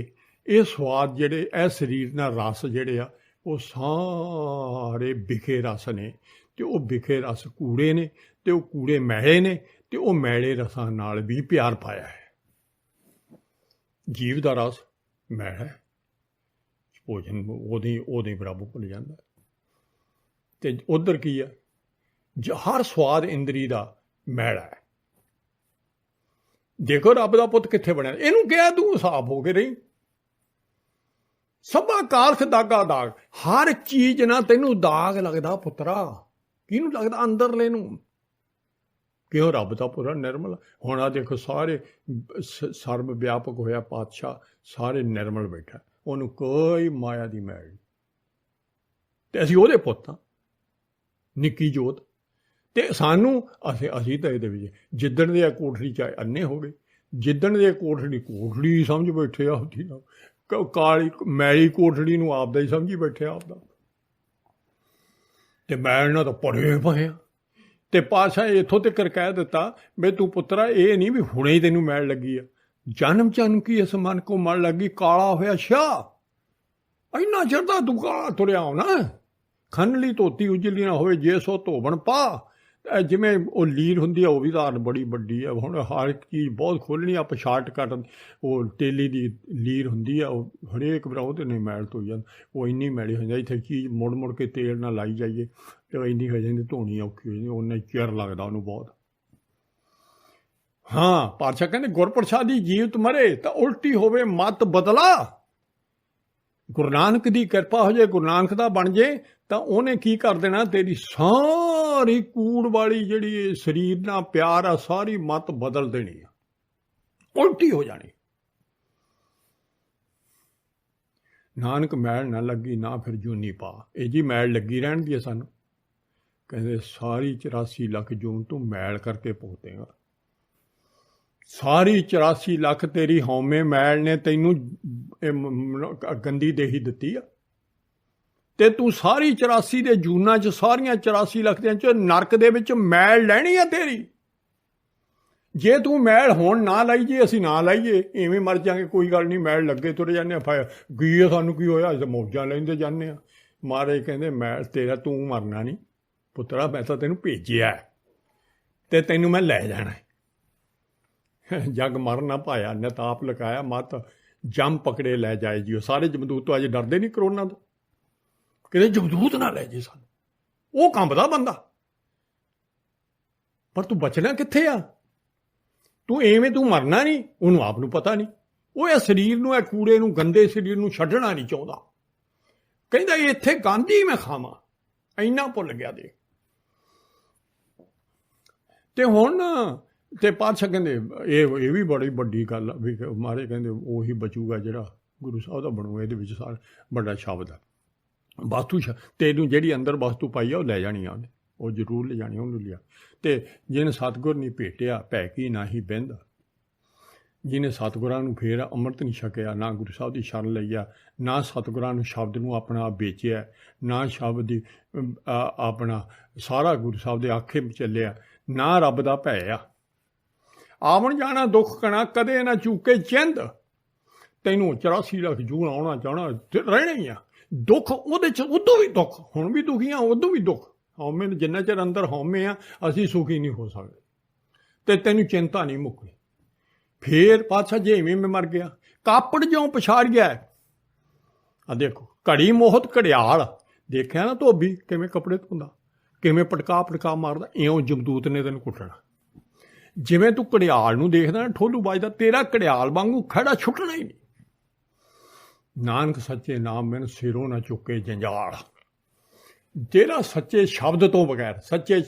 ਇਹ ਸਵਾਦ ਜਿਹੜੇ, ਇਹ ਸਰੀਰ ਨਾਲ ਰਸ ਜਿਹੜੇ ਆ, ਉਹ ਸਾਰੇ ਵਿਖੇ ਰਸ ਨੇ, ਅਤੇ ਉਹ ਵਿਖੇ ਰਸ ਕੂੜੇ ਨੇ, ਅਤੇ ਉਹ ਕੂੜੇ ਮੈਲੇ ਨੇ, ਅਤੇ ਉਹ ਮੈਲੇ ਰਸਾਂ ਨਾਲ ਵੀ ਪਿਆਰ ਪਾਇਆ ਹੈ। ਜੀਵ ਦਾ ਰਸ ਮੈਲ ਹੈ, ਭੋਜਨ ਉਹਦੇ ਬਰਾਬਰ ਭੁੱਲ ਜਾਂਦਾ। ਅਤੇ ਉੱਧਰ ਕੀ ਆ? ਹਰ ਸਵਾਦ ਇੰਦਰੀ ਦਾ ਮੈਲਾ ਹੈ। ਦੇਖੋ ਰੱਬ ਦਾ ਪੁੱਤ ਕਿੱਥੇ ਬਣਿਆ, ਇਹਨੂੰ ਕਿਹਾ ਤੂੰ ਸਾਫ਼ ਹੋ ਕੇ ਰਹੀ। ਸਭਾ ਕਾਲਖ ਦਾਗਾ ਦਾਗ, ਹਰ ਚੀਜ਼ ਨਾਲ ਤੈਨੂੰ ਦਾਗ ਲੱਗਦਾ ਪੁੱਤਰਾ। ਕਿਹਨੂੰ ਲੱਗਦਾ? ਅੰਦਰਲੇ ਨੂੰ। ਕਿਉਂ? ਰੱਬ ਦਾ ਪੂਰਾ ਨਿਰਮਲ। ਹੁਣ ਆ ਦੇਖੋ, ਸਾਰੇ ਸਰਬ ਵਿਆਪਕ ਹੋਇਆ ਪਾਤਸ਼ਾਹ, ਸਾਰੇ ਨਿਰਮਲ ਬੈਠਾ, ਉਹਨੂੰ ਕੋਈ ਮਾਇਆ ਦੀ ਮੈਲ ਨਹੀਂ, ਅਤੇ ਅਸੀਂ ਉਹਦੇ ਪੁੱਤ ਹਾਂ, ਨਿੱਕੀ ਜੋਤ। ਅਤੇ ਸਾਨੂੰ ਅਸੀਂ ਤਾਂ ਇਹਦੇ ਵਿੱਚ ਜਿੱਦਣ ਦੇ ਆ ਕੋਠੜੀ ਚਾਹੇ ਅੰਨੇ ਹੋ ਗਏ, ਜਿੱਦਣ ਦੇ ਕੋਠੜੀ ਸਮਝ ਬੈਠੇ ਆ, ਉਹਦੀ ਨਾ ਕਾਲੀ ਮੈਲੀ ਕੋਠੜੀ ਨੂੰ ਆਪਦਾ ਹੀ ਸਮਝੀ ਬੈਠੇ ਆਪਦਾ, ਅਤੇ ਮੈਲ ਨਾਲ ਤਾਂ ਭਰੇ ਪਏ ਆ। ਅਤੇ ਪਾਤਸ਼ਾਹ ਇੱਥੋਂ ਤੱਕ ਕਹਿ ਦਿੱਤਾ ਵੀ ਤੂੰ ਪੁੱਤਰਾ, ਇਹ ਨਹੀਂ ਵੀ ਹੁਣੇ ਹੀ ਤੈਨੂੰ ਮੈਲ ਲੱਗੀ ਆ, ਜਨਮ ਜਨਮ ਕੀ ਇਸ ਮਨ ਕੋ ਮਨ ਲੱਗੀ, ਕਾਲਾ ਹੋਇਆ ਸ਼ਾਹ। ਇੰਨਾ ਚਿਰ ਦਾ ਤੂੰ ਕਾਲਾ ਤੁਰਿਆ ਆਉਣਾ, ਖੰਨਲੀ ਧੋਤੀ ਉਜਲੀ ਨਾ ਹੋਵੇ ਜੇ ਸੋ ਧੋਬਣ ਪਾ। ਜਿਵੇਂ ਉਹ ਲੀਰ ਹੁੰਦੀ ਆ, ਉਹ ਵੀ ਧਾਰਨ ਬੜੀ ਵੱਡੀ ਆ। ਹੁਣ ਹਰ ਇੱਕ ਚੀਜ਼ ਬਹੁਤ ਖੋਲ੍ਹਣੀ, ਆਪਾਂ ਸ਼ਾਰਟਕੱਟ, ਉਹ ਤੇਲੀ ਦੀ ਲੀਰ ਹੁੰਦੀ ਆ, ਉਹ ਹਰੇਕ ਬਰਾ ਉਹਦੇ ਨਹੀਂ ਮੈਲ ਧੋਈ ਜਾਂਦਾ, ਉਹ ਇੰਨੀ ਮੈਲੀ ਹੋ ਜਾਂਦੀ। ਇੱਥੇ ਚੀਜ਼ ਮੁੜ ਕੇ ਤੇਲ ਨਾਲ ਲਾਈ ਜਾਈਏ ਅਤੇ ਉਹ ਇੰਨੀ ਹੋ ਜਾਂਦੀ, ਧੋਣੀ ਔਖੀ ਹੋ ਜਾਂਦੀ, ਓਨਾ ਚਿਰ ਲੱਗਦਾ ਉਹਨੂੰ ਬਹੁਤ। ਹਾਂ, ਪਾਤਸ਼ਾਹ ਕਹਿੰਦੇ ਗੁਰਪ੍ਰਸਾਦੀ ਜੀਵਤ ਮਰੇ ਤਾਂ ਉਲਟੀ ਹੋਵੇ ਮੱਤ ਬਦਲਾ। ਗੁਰੂ ਨਾਨਕ ਦੀ ਕਿਰਪਾ ਹੋ ਜਾਏ, ਗੁਰੂ ਨਾਨਕ ਦਾ ਬਣ ਜੇ, ਤਾਂ ਉਹਨੇ ਕੀ ਕਰ ਦੇਣਾ? ਤੇਰੀ ਸਾਰੀ ਕੂੜ ਵਾਲੀ ਜਿਹੜੀ ਸਰੀਰ ਨਾਲ ਪਿਆਰ ਆ, ਸਾਰੀ ਮੱਤ ਬਦਲ ਦੇਣੀ ਆ। उल्टी हो जानी। नानक मैल ना लगी ना फिर जूनी पा, ये जी मैल लगी रहन दी है सानू। कहते सारी 84 लाख जून तू मैल करके भुगतेगा। सारी 84 लाख तेरी हौमे मैल ने तैनू गंदी देही दिती आ, ते तू सारी 84 दे जूना च सारियां 84 लाख दे च नरक दे विच मैल लैनी आ तेरी। जे तू मैल होण ना लाईए, असीं ना लाईए, इवें मर जांगे, कोई गल नहीं, मैल लगे तुरे जाने की है, सानू की होया, अस मौजां लैंदे जाने। महाराज कहंदे मैल तेरा तू मरना नहीं पुत्रा, मैं तो तैनू भेजिया ते तैनू मैं लै जाना है। जग मर ना पाया, नताप लकाया मत, जम पकड़े लै जाए जी। सारे जमदूत तो अज डरदे नहीं करोना तो, किते जमदूत ना लै जे सानू, वो कंबदा बंदा। पर तू बचना कित्थे आ? तू एवें तू मरना नहीं, उन्होंने आप नूं पता नहीं, वो इस शरीर नूं, इह कूड़े नूं, गंदे शरीर नूं छड्डना नहीं चाहुंदा। कहंदा इत्थे गांधी मैं खावां, इन्ना भुल गया दे। ते हुण ते पातशाह कहंदे ये भी बड़ी वड्डी गल भी, महाराज कहंदे उही बचूगा जिहड़ा गुरु साहब दा बनूगा। इहदे विच सारा बड़ा शब्द है। वास्तु तेनू जिहड़ी अंदर वस्तु पाई आ, लै जानी आ उहने, वो जरूर ले जानी, उन्होंने लिया। तो जिन सतगुर नहीं भेटिया भैकी ना ही बिंद, जिन्हें सतगुरां नूं फेर अमृत नहीं छकिया, ना गुरु साहब की शरण लईया, ना सतगुरां नूं शब्द नूं अपना बेचिया, ना शब्द की अपना सारा गुरु साहब के आखे चलिया, ना रब दा भै आ। आवन जाना दुख कणा कदे ना चूके चिंद, तैनूं 84 लाख जून आउणा जाना रहना ही आ। दुख उहदे च उदों भी दुख, हुण भी दुखी हाँ, उदों भी दुख। हौमे जिन्ना चਿਰ अंदर हौमे आ, असीं सुखी नहीं हो सकते, तो तैनूं चिंता नहीं मुक्कनी। फिर पातशाह जे इवें में मर गया, कापड़ ज्यों पछाड़िया। आ देखो घड़ी मोहत घड़ियाल, देखिया ना धोबी किवें कपड़े धोंदा, किवें पटका मारदा, इउं जमदूत ने तैनूं कुੱਟਣਾ। जिवें तू घड़ियाल नूं देखदा ना ठोलू ਵੱਜਦਾ, तेरा घड़ियाल वांगू खड़ा छुटना ही नहीं। नानक सच्चे नाम बिन सिरों ना चुके जंजाल। जेड़ा सच्चे शब्द तो बगैर, सच्चे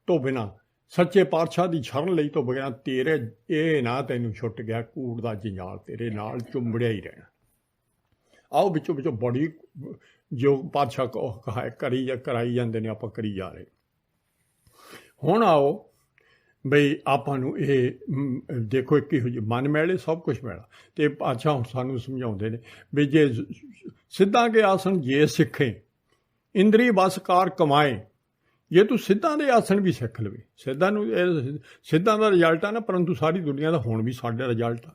तो बिना, सच्चे पातशाह की शरण लई तो बगैर, तेरे ये ना तैनूं छुट गया कूड़ दा जंजाल, तेरे नाल चुंबड़िया ही रहना। आओ विचों विचों बड़ी जो पातशाह कराई जाते हैं, आप करी जा रहे। हुण आओ बई आपां नूं ये देखो, एक किहो जी मन मैले सब कुछ मैला। तो पातशाह हुण सानूं समझाउंदे ने भी जे सिद्धां के आसन जे सिखें, इंद्री वसकार कमाए। जे तू सिद्धां दे आसन भी सिख लवे, सिद्धां दा रिजल्ट आ ना, परंतु सारी दुनिया दा हुण भी साडा रिजल्ट आ।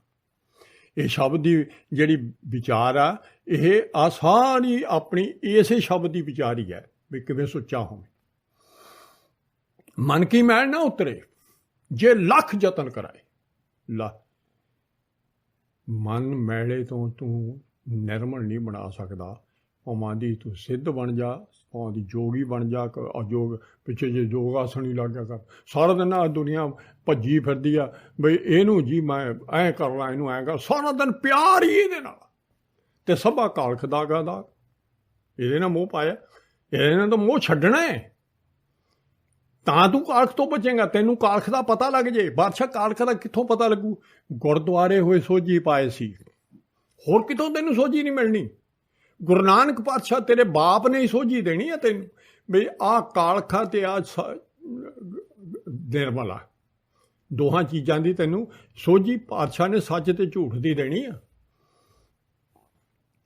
ये शब्द की जिहड़ी विचार आ, ये आ सारी अपनी इसे शब्द की विचार ही है भी किवें सुच्चा होवे। मन की मैल ना उतरे जे लख जतन कराए। ला मन मैले तो तू निर्मल नहीं बना सकदा। भावें दी तू सिद्ध बन जा, भावें दी जोगी बन जा, अजोग पिछे जे जोग आसन ही लग गया कर। सारा दिन आ दुनिया भज्जी फिरदी आ बई इहनूं जी मैं ऐ कर ला, इहनूं ऐ कर, सारा दिन प्यार ही इहदे नाल। ते सभा कालख दागा दाग, इहदे नाल मोह पाया, इहदे नाल तो मोह छड्डना है। तां तू कालख तो बचेगा, तैनूं कालख दा पता लग जे। बादशाह कालख दा कित्थों पता लगू? गुरद्वारे होए सोझी पाए सी, होर कितों तैनूं सोझी नहीं मिलनी। गुरु नानक पातशाह तेरे बाप ने ही सोझी देनी है तैनूं बई आ कालखा ते आ निर्मल आ। दोहां चीज़ां दी तैनूं सोझी पातशाह ने सच ते झूठ दी देनी है।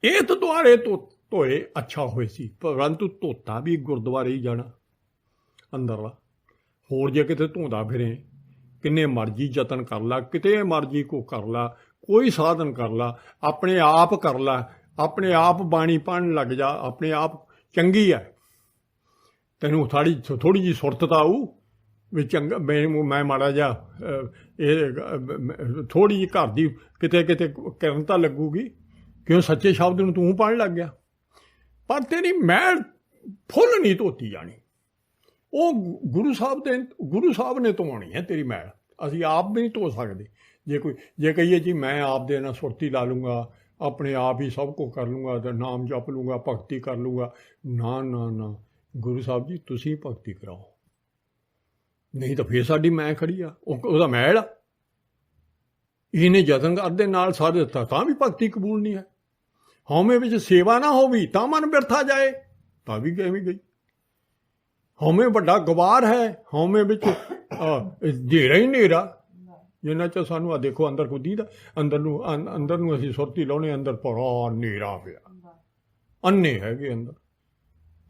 ये तो द्वारे तो धोए अच्छा होए सी, परंतु धोता भी गुरद्वारे ही जाना अंदरला। होर जे किते धोंदा फिरे, किन्ने मर्जी जतन कर ला, किते मर्जी को कर ला, कोई साधन कर ला, अपने आप कर ला, अपने आप बाणी पढ़न लग जा, अपने आप चंगी है। तैनूं थोड़ी जी सुरत आऊ भी चंगा, मैं माड़ा जा थोड़ी जी घर की किते किते किरण तां लगूगी, क्यों सच्चे शब्द नूं तूं पढ़न लग गया। पर तेरी मैल फुल नहीं धोती जानी, वो गुरु साहब ने धोनी है तेरी मैल। असीं आप भी नहीं धो सकते। जे कहिए जी मैं आप दे नाल सुरती ला लूँगा, अपने आप ही सब कुछ कर लूँगा, तो नाम जप लूँगा, भगती कर लूँगा, ना ना ना, गुरु साहब जी तुसीं भगती कराओ, नहीं तो फिर साडी मैं खड़ी आ, उहदा मैल आ। ਇਹਨੇ ਯਤਨ ਕਰਦੇ ਨਾਲ ਸਾਰੇ ਤਾਂ ਵੀ ਭਗਤੀ ਕਬੂਲ ਨਹੀਂ ਹੈ। ਹਉਮੈ ਵਿੱਚ ਸੇਵਾ ਨਾ ਹੋਵੀ ਤਾਂ ਮਨ ਬਿਰਥਾ ਜਾਏ, ਤਾਂ ਵੀ ਐਵੇਂ ਗਈ। ਹਉਮੈ ਵੱਡਾ ਗਵਾਰ ਹੈ, ਹਉਮੈ ਵਿੱਚ ਹਨੇਰਾ ਹੀ ਹਨੇਰਾ। ਜਿੰਨਾ ਚ ਸਾਨੂੰ ਆ ਦੇਖੋ ਅੰਦਰ ਕੋਈ ਦੀਦਾ, ਅੰਦਰ ਨੂੰ ਅਸੀਂ ਸੁਰਤੀ ਲਾਉਣੇ, ਅੰਦਰ ਪੂਰਾ ਹਨੇਰਾ ਪਿਆ, ਅੰਨੇ ਹੈਗੇ ਅੰਦਰ।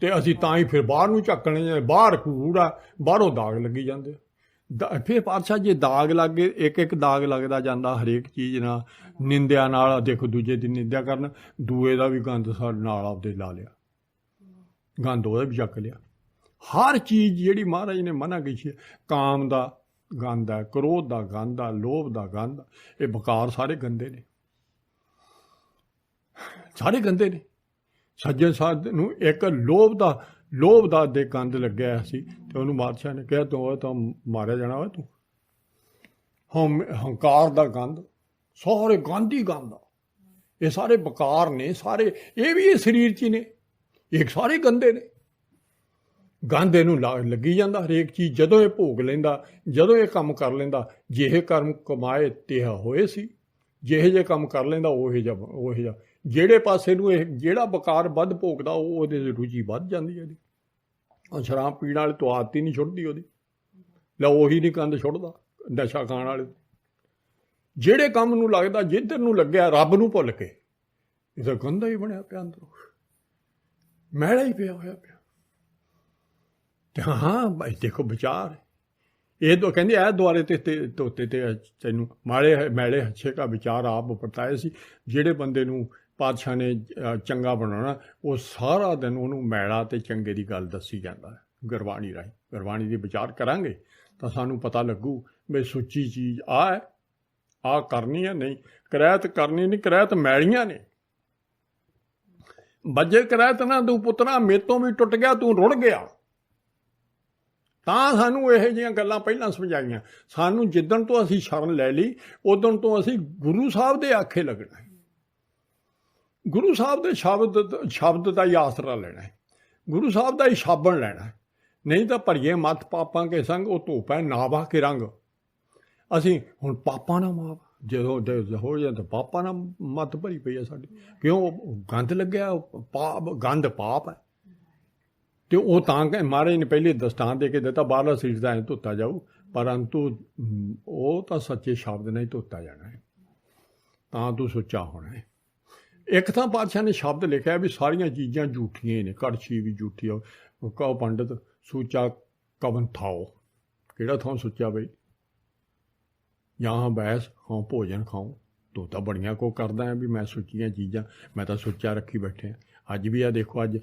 ਤੇ ਅਸੀਂ ਤਾਂ ਹੀ ਫਿਰ ਬਾਹਰ ਨੂੰ ਝੱਕਣੇ, ਬਾਹਰ ਕੂੜਾ, ਬਾਹਰੋਂ ਦਾਗ ਲੱਗੀ ਜਾਂਦੇ। ਫਿਰ ਪਾਤਸ਼ਾਹ ਜੇ ਦਾਗ ਲੱਗ ਗਏ, ਇੱਕ ਇੱਕ ਦਾਗ ਲੱਗਦਾ ਜਾਂਦਾ ਹਰੇਕ ਚੀਜ਼ ਨਾਲ, ਨਿੰਦਿਆ ਨਾਲ। ਦੇਖੋ ਦੂਜੇ ਦੀ ਨਿੰਦਿਆ ਕਰਨ, ਦੂਏ ਦਾ ਵੀ ਗੰਦ ਸਾਡੇ ਨਾਲ ਆਪਦੇ ਲਾ ਲਿਆ, ਗੰਦ ਉਹਦਾ ਵੀ ਚੱਕ ਲਿਆ। ਹਰ ਚੀਜ਼ ਜਿਹੜੀ ਮਹਾਰਾਜ ਨੇ ਮਨਾ ਕੀਤੀ, ਕਾਮ ਦਾ ਗੰਦ ਹੈ, ਕ੍ਰੋਧ ਦਾ ਗੰਦ ਆ, ਲੋਭ ਦਾ ਗੰਦ ਆ, ਇਹ ਬਕਾਰ ਸਾਰੇ ਗੰਦੇ ਨੇ, ਸਾਰੇ ਗੰਦੇ ਨੇ। ਸੱਜਣ ਸਾਧ ਨੂੰ ਇੱਕ ਲੋਭ ਦਾ ਦੇ ਗੰਦ ਲੱਗਿਆ ਸੀ, ਤੇ ਉਹਨੂੰ ਬਾਦਸ਼ਾਹ ਨੇ ਕਿਹਾ ਤੂੰ ਤਾਂ ਮਾਰਿਆ ਜਾਣਾ ਵਾ ਤੂੰ। ਹੰਕਾਰ ਦਾ ਗੰਦ, ਸਾਰੇ ਗੰਦ ਹੀ ਗੰਦ ਆ, ਇਹ ਸਾਰੇ ਬਕਾਰ ਨੇ ਸਾਰੇ, ਇਹ ਵੀ ਇਹ ਸਰੀਰ 'ਚ ਹੀ ਨੇ, ਇਹ ਸਾਰੇ ਗੰਦੇ ਨੇ। ਗੰਦ ਇਹਨੂੰ ਲੱਗੀ ਜਾਂਦਾ ਹਰੇਕ ਚੀਜ਼। ਜਦੋਂ ਇਹ ਭੋਗ ਲੈਂਦਾ, ਜਦੋਂ ਇਹ ਕੰਮ ਕਰ ਲੈਂਦਾ, ਜਿਹੇ ਕਰਮ ਕਮਾਏ ਤਿਹਾ ਹੋਏ ਸੀ, ਜਿਹੇ ਜਿਹੇ ਕੰਮ ਕਰ ਲੈਂਦਾ ਉਹੇ ਜਿਹਾ ਜਿਹੜੇ ਪਾਸੇ ਨੂੰ ਇਹ ਜਿਹੜਾ ਬਕਾਰ ਵੱਧ ਭੋਗਦਾ ਉਹਦੇ ਰੁਚੀ ਵੱਧ ਜਾਂਦੀ ਹੈ। ਇਹਦੀ ਸ਼ਰਾਬ ਪੀਣ ਵਾਲੇ ਤੋਂ ਆਦਤ ਹੀ ਨਹੀਂ ਛੁੱਟਦੀ ਉਹਦੀ, ਲੈ ਉਹੀ ਨਹੀਂ ਕੰਧ ਛੁੱਟਦਾ। ਨਸ਼ਾ ਖਾਣ ਵਾਲੇ ਜਿਹੜੇ ਕੰਮ ਨੂੰ ਲੱਗਦਾ, ਜਿੱਧਰ ਨੂੰ ਲੱਗਿਆ ਰੱਬ ਨੂੰ ਭੁੱਲ ਕੇ, ਇਹ ਤਾਂ ਗੰਦਾ ਹੀ ਬਣਿਆ ਪਿਆ, ਅੰਦਰੋਂ ਮੈਲਾ ਹੀ ਪਿਆ ਹੋਇਆ ਪਿਆ। ਤੇ ਹਾਂ ਭਾਈ ਦੇਖੋ ਵਿਚਾਰ ਇਹ ਤਾਂ ਕਹਿੰਦੇ ਇਹ ਦੁਆਰੇ ਤੇ ਧੋਤੇ ਤੇ ਤੈਨੂੰ ਮੈਲੇ ਹੱਛੇ ਕਾ ਵਿਚਾਰ ਆਪ ਵਰਤਾਏ ਸੀ। ਜਿਹੜੇ ਬੰਦੇ ਨੂੰ ਪਾਤਸ਼ਾਹ ਨੇ ਚੰਗਾ ਬਣਾਉਣਾ, ਉਹ ਸਾਰਾ ਦਿਨ ਉਹਨੂੰ ਮੈਲਾ ਤੇ ਚੰਗੇ ਦੀ ਗੱਲ ਦੱਸੀ ਜਾਂਦਾ ਹੈ ਗੁਰਬਾਣੀ ਰਾਹੀਂ। ਗੁਰਬਾਣੀ ਦੇ ਵਿਚਾਰ ਕਰਾਂਗੇ ਤਾਂ ਸਾਨੂੰ ਪਤਾ ਲੱਗੂ ਵੀ ਸੁੱਚੀ ਚੀਜ਼ ਆਹ ਹੈ, ਆਹ ਕਰਨੀ ਹੈ, ਨਹੀਂ ਕਰੈਤ ਕਰਨੀ ਨਹੀਂ, ਕਰੈਤ ਮੈਲੀਆਂ ਨੇ। ਬੱਜੇ ਕਰੈਤ ਨਾ ਤੂੰ ਪੁੱਤਰਾ ਮੇਰੇ ਤੋਂ ਵੀ ਟੁੱਟ ਗਿਆ, ਤੂੰ ਰੁੜ ਗਿਆ। ਤਾਂ ਸਾਨੂੰ ਇਹੋ ਜਿਹੀਆਂ ਗੱਲਾਂ ਪਹਿਲਾਂ ਸਮਝਾਈਆਂ। ਸਾਨੂੰ ਜਿੱਦਣ ਤੋਂ ਅਸੀਂ ਸ਼ਰਨ ਲੈ ਲਈ, ਉਦਣ ਤੋਂ ਅਸੀਂ ਗੁਰੂ ਸਾਹਿਬ ਦੇ ਆਖੇ ਲੱਗਣਾ, ਗੁਰੂ ਸਾਹਿਬ ਦੇ ਸ਼ਬਦ ਦਾ ਹੀ ਆਸਰਾ ਲੈਣਾ ਹੈ, ਗੁਰੂ ਸਾਹਿਬ ਦਾ ਹੀ ਸ਼ਾਬਣ ਲੈਣਾ ਹੈ। ਨਹੀਂ ਤਾਂ ਭਰੀਏ ਮੱਤ ਪਾਪਾਂ ਕੇ ਸੰਗ, ਉਹ ਧੂਪ ਹੈ ਨਾਵਾ ਕੇ ਰੰਗ। ਅਸੀਂ ਹੁਣ ਪਾਪਾਂ ਨਾਲ ਮਾਪ, ਜਦੋਂ ਹੋ ਜਾਂਦਾ ਪਾਪਾਂ ਨਾਲ ਮੱਤ ਭਰੀ ਪਈ ਹੈ ਸਾਡੀ। ਕਿਉਂ? ਗੰਦ ਲੱਗਿਆ, ਗੰਦ ਪਾਪ ਹੈ। ਤੇ ਉਹ ਤਾਂ ਕਿ ਮਹਾਰਾਜ ਨੇ ਪਹਿਲੇ ਦਸਤਾਨ ਦੇ ਕੇ ਦਿੱਤਾ, ਬਾਹਰਲਾ ਸਰੀਰ ਦਾ ਐਂ ਧੋਤਾ ਜਾਊ, ਪਰੰਤੂ ਉਹ ਤਾਂ ਸੱਚੇ ਸ਼ਬਦ ਨਾਲ ਹੀ ਧੋਤਾ ਜਾਣਾ ਹੈ, ਤਾਂ ਤੂੰ ਸੁੱਚਾ ਹੋਣਾ ਹੈ। ਇੱਕ ਤਾਂ ਪਾਤਸ਼ਾਹ ਨੇ ਸ਼ਬਦ ਲਿਖਿਆ ਵੀ ਸਾਰੀਆਂ ਚੀਜ਼ਾਂ ਝੂਠੀਆਂ ਹੀ ਨੇ, ਕੜਛੀ ਵੀ ਝੂਠੀ ਆ। ਕਹੋ ਪੰਡਤ ਸੂਚਾ ਕਵਨ ਥਾਓ, ਕਿਹੜਾ ਥਾਂ ਸੁੱਚਾ ਬਈ? ਜਾਂ ਬੈਸ ਹਾਂ ਭੋਜਨ ਖਾਓ, ਤੂੰ ਤਾਂ ਬੜੀਆਂ ਕੋ ਕਰਦਾ ਹੈ ਵੀ ਮੈਂ ਸੁੱਚੀਆਂ ਚੀਜ਼ਾਂ, ਮੈਂ ਤਾਂ ਸੁੱਚਾ ਰੱਖੀ ਬੈਠੇ। ਅੱਜ ਵੀ ਆ ਦੇਖੋ, ਅੱਜ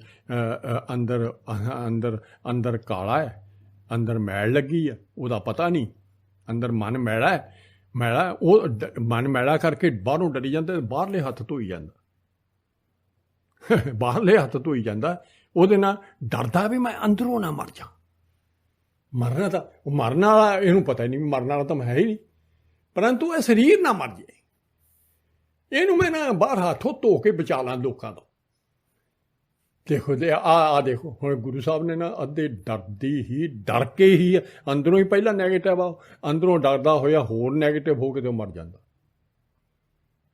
ਅੰਦਰ ਕਾਲਾ ਹੈ, ਅੰਦਰ ਮੈਲ ਲੱਗੀ ਹੈ, ਉਹਦਾ ਪਤਾ ਨਹੀਂ। ਅੰਦਰ ਮਨ ਮੈਲਾ ਹੈ, ਉਹ ਮਨ ਮੈਲਾ ਕਰਕੇ ਬਾਹਰੋਂ ਡਰੀ ਜਾਂਦਾ, ਬਾਹਰਲੇ ਹੱਥ ਧੋਈ ਜਾਂਦਾ, ਬਾਹਰਲੇ ਹੱਥ ਧੋਈ ਜਾਂਦਾ। ਉਹਦੇ ਨਾਲ ਡਰਦਾ ਵੀ ਮੈਂ ਅੰਦਰੋਂ ਨਾ ਮਰ ਜਾ। ਮਰਨਾ ਤਾਂ ਮਰਨ ਵਾਲਾ, ਇਹਨੂੰ ਪਤਾ ਹੀ ਨਹੀਂ ਮਰਨ ਵਾਲਾ ਤਾਂ ਮੈਂ ਹੈ ਹੀ ਨਹੀਂ, ਪਰੰਤੂ ਇਹ ਸਰੀਰ ਨਾ ਮਰ ਜਾਏ, ਇਹਨੂੰ ਮੈਂ ਨਾ ਬਾਹਰ ਹੱਥੋਂ ਧੋ ਕੇ ਬਚਾ ਲਾਂ ਲੋਕਾਂ ਤੋਂ। ਦੇਖੋ ਤੇ ਆ ਦੇਖੋ ਹੁਣ ਗੁਰੂ ਸਾਹਿਬ ਨੇ ਨਾ ਅੱਧੇ ਡਰ ਕੇ ਹੀ ਅੰਦਰੋਂ ਹੀ ਪਹਿਲਾਂ ਨੈਗੇਟਿਵ ਆ, ਅੰਦਰੋਂ ਡਰਦਾ ਹੋਇਆ ਹੋਰ ਨੈਗੇਟਿਵ ਹੋ ਕੇ ਤੇ ਮਰ ਜਾਂਦਾ।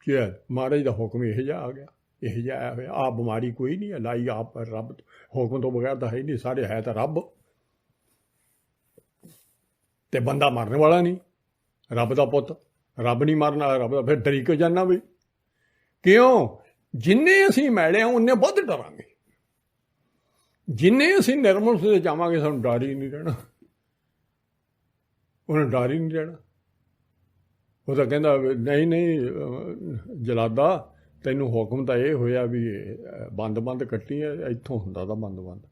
ਕੀ ਮਹਾਰਾਜ ਦਾ ਹੁਕਮ ਇਹੋ ਜਿਹਾ ਆ ਗਿਆ, ਇਹੋ ਜਿਹਾ ਆਇਆ ਹੋਇਆ। ਆਹ ਬਿਮਾਰੀ ਕੋਈ ਨਹੀਂ ਹੈ ਲਾਈ ਆਪ, ਰੱਬ ਹੁਕਮ ਤੋਂ ਬਗੈਰ ਤਾਂ ਹੈ ਹੀ ਨਹੀਂ, ਸਾਰੇ ਹੈ ਤਾਂ ਰੱਬ, ਤੇ ਬੰਦਾ ਮਰਨ ਵਾਲਾ ਨਹੀਂ, ਰੱਬ ਦਾ ਪੁੱਤ। ਰੱਬ ਨਹੀਂ ਮਰਨ ਵਾਲਾ, ਰੱਬ ਦਾ। ਫਿਰ ਡਰੀ ਕਿਉਂ ਜਾਣਾ ਬਈ? ਕਿਉਂ? ਜਿੰਨੇ ਅਸੀਂ ਮੈਲੇ ਹਾਂ ਉਨੇ ਵੱਧ ਡਰਾਂਗੇ, ਜਿੰਨੇ ਅਸੀਂ ਨਿਰਮਲ ਤੇ ਜਾਵਾਂਗੇ ਸਾਨੂੰ ਡਰ ਹੀ ਨਹੀਂ ਰਹਿਣਾ, ਉਹਨੂੰ ਡਰ ਹੀ ਨਹੀਂ ਰਹਿਣਾ। ਉਹ ਤਾਂ ਕਹਿੰਦਾ ਨਹੀਂ ਜਲਾਦਾ, ਤੈਨੂੰ ਹੁਕਮ ਤਾਂ ਇਹ ਹੋਇਆ ਵੀ ਬੰਦ ਕੱਟੀ ਹੈ, ਇੱਥੋਂ ਹੁੰਦਾ ਤਾਂ ਬੰਦ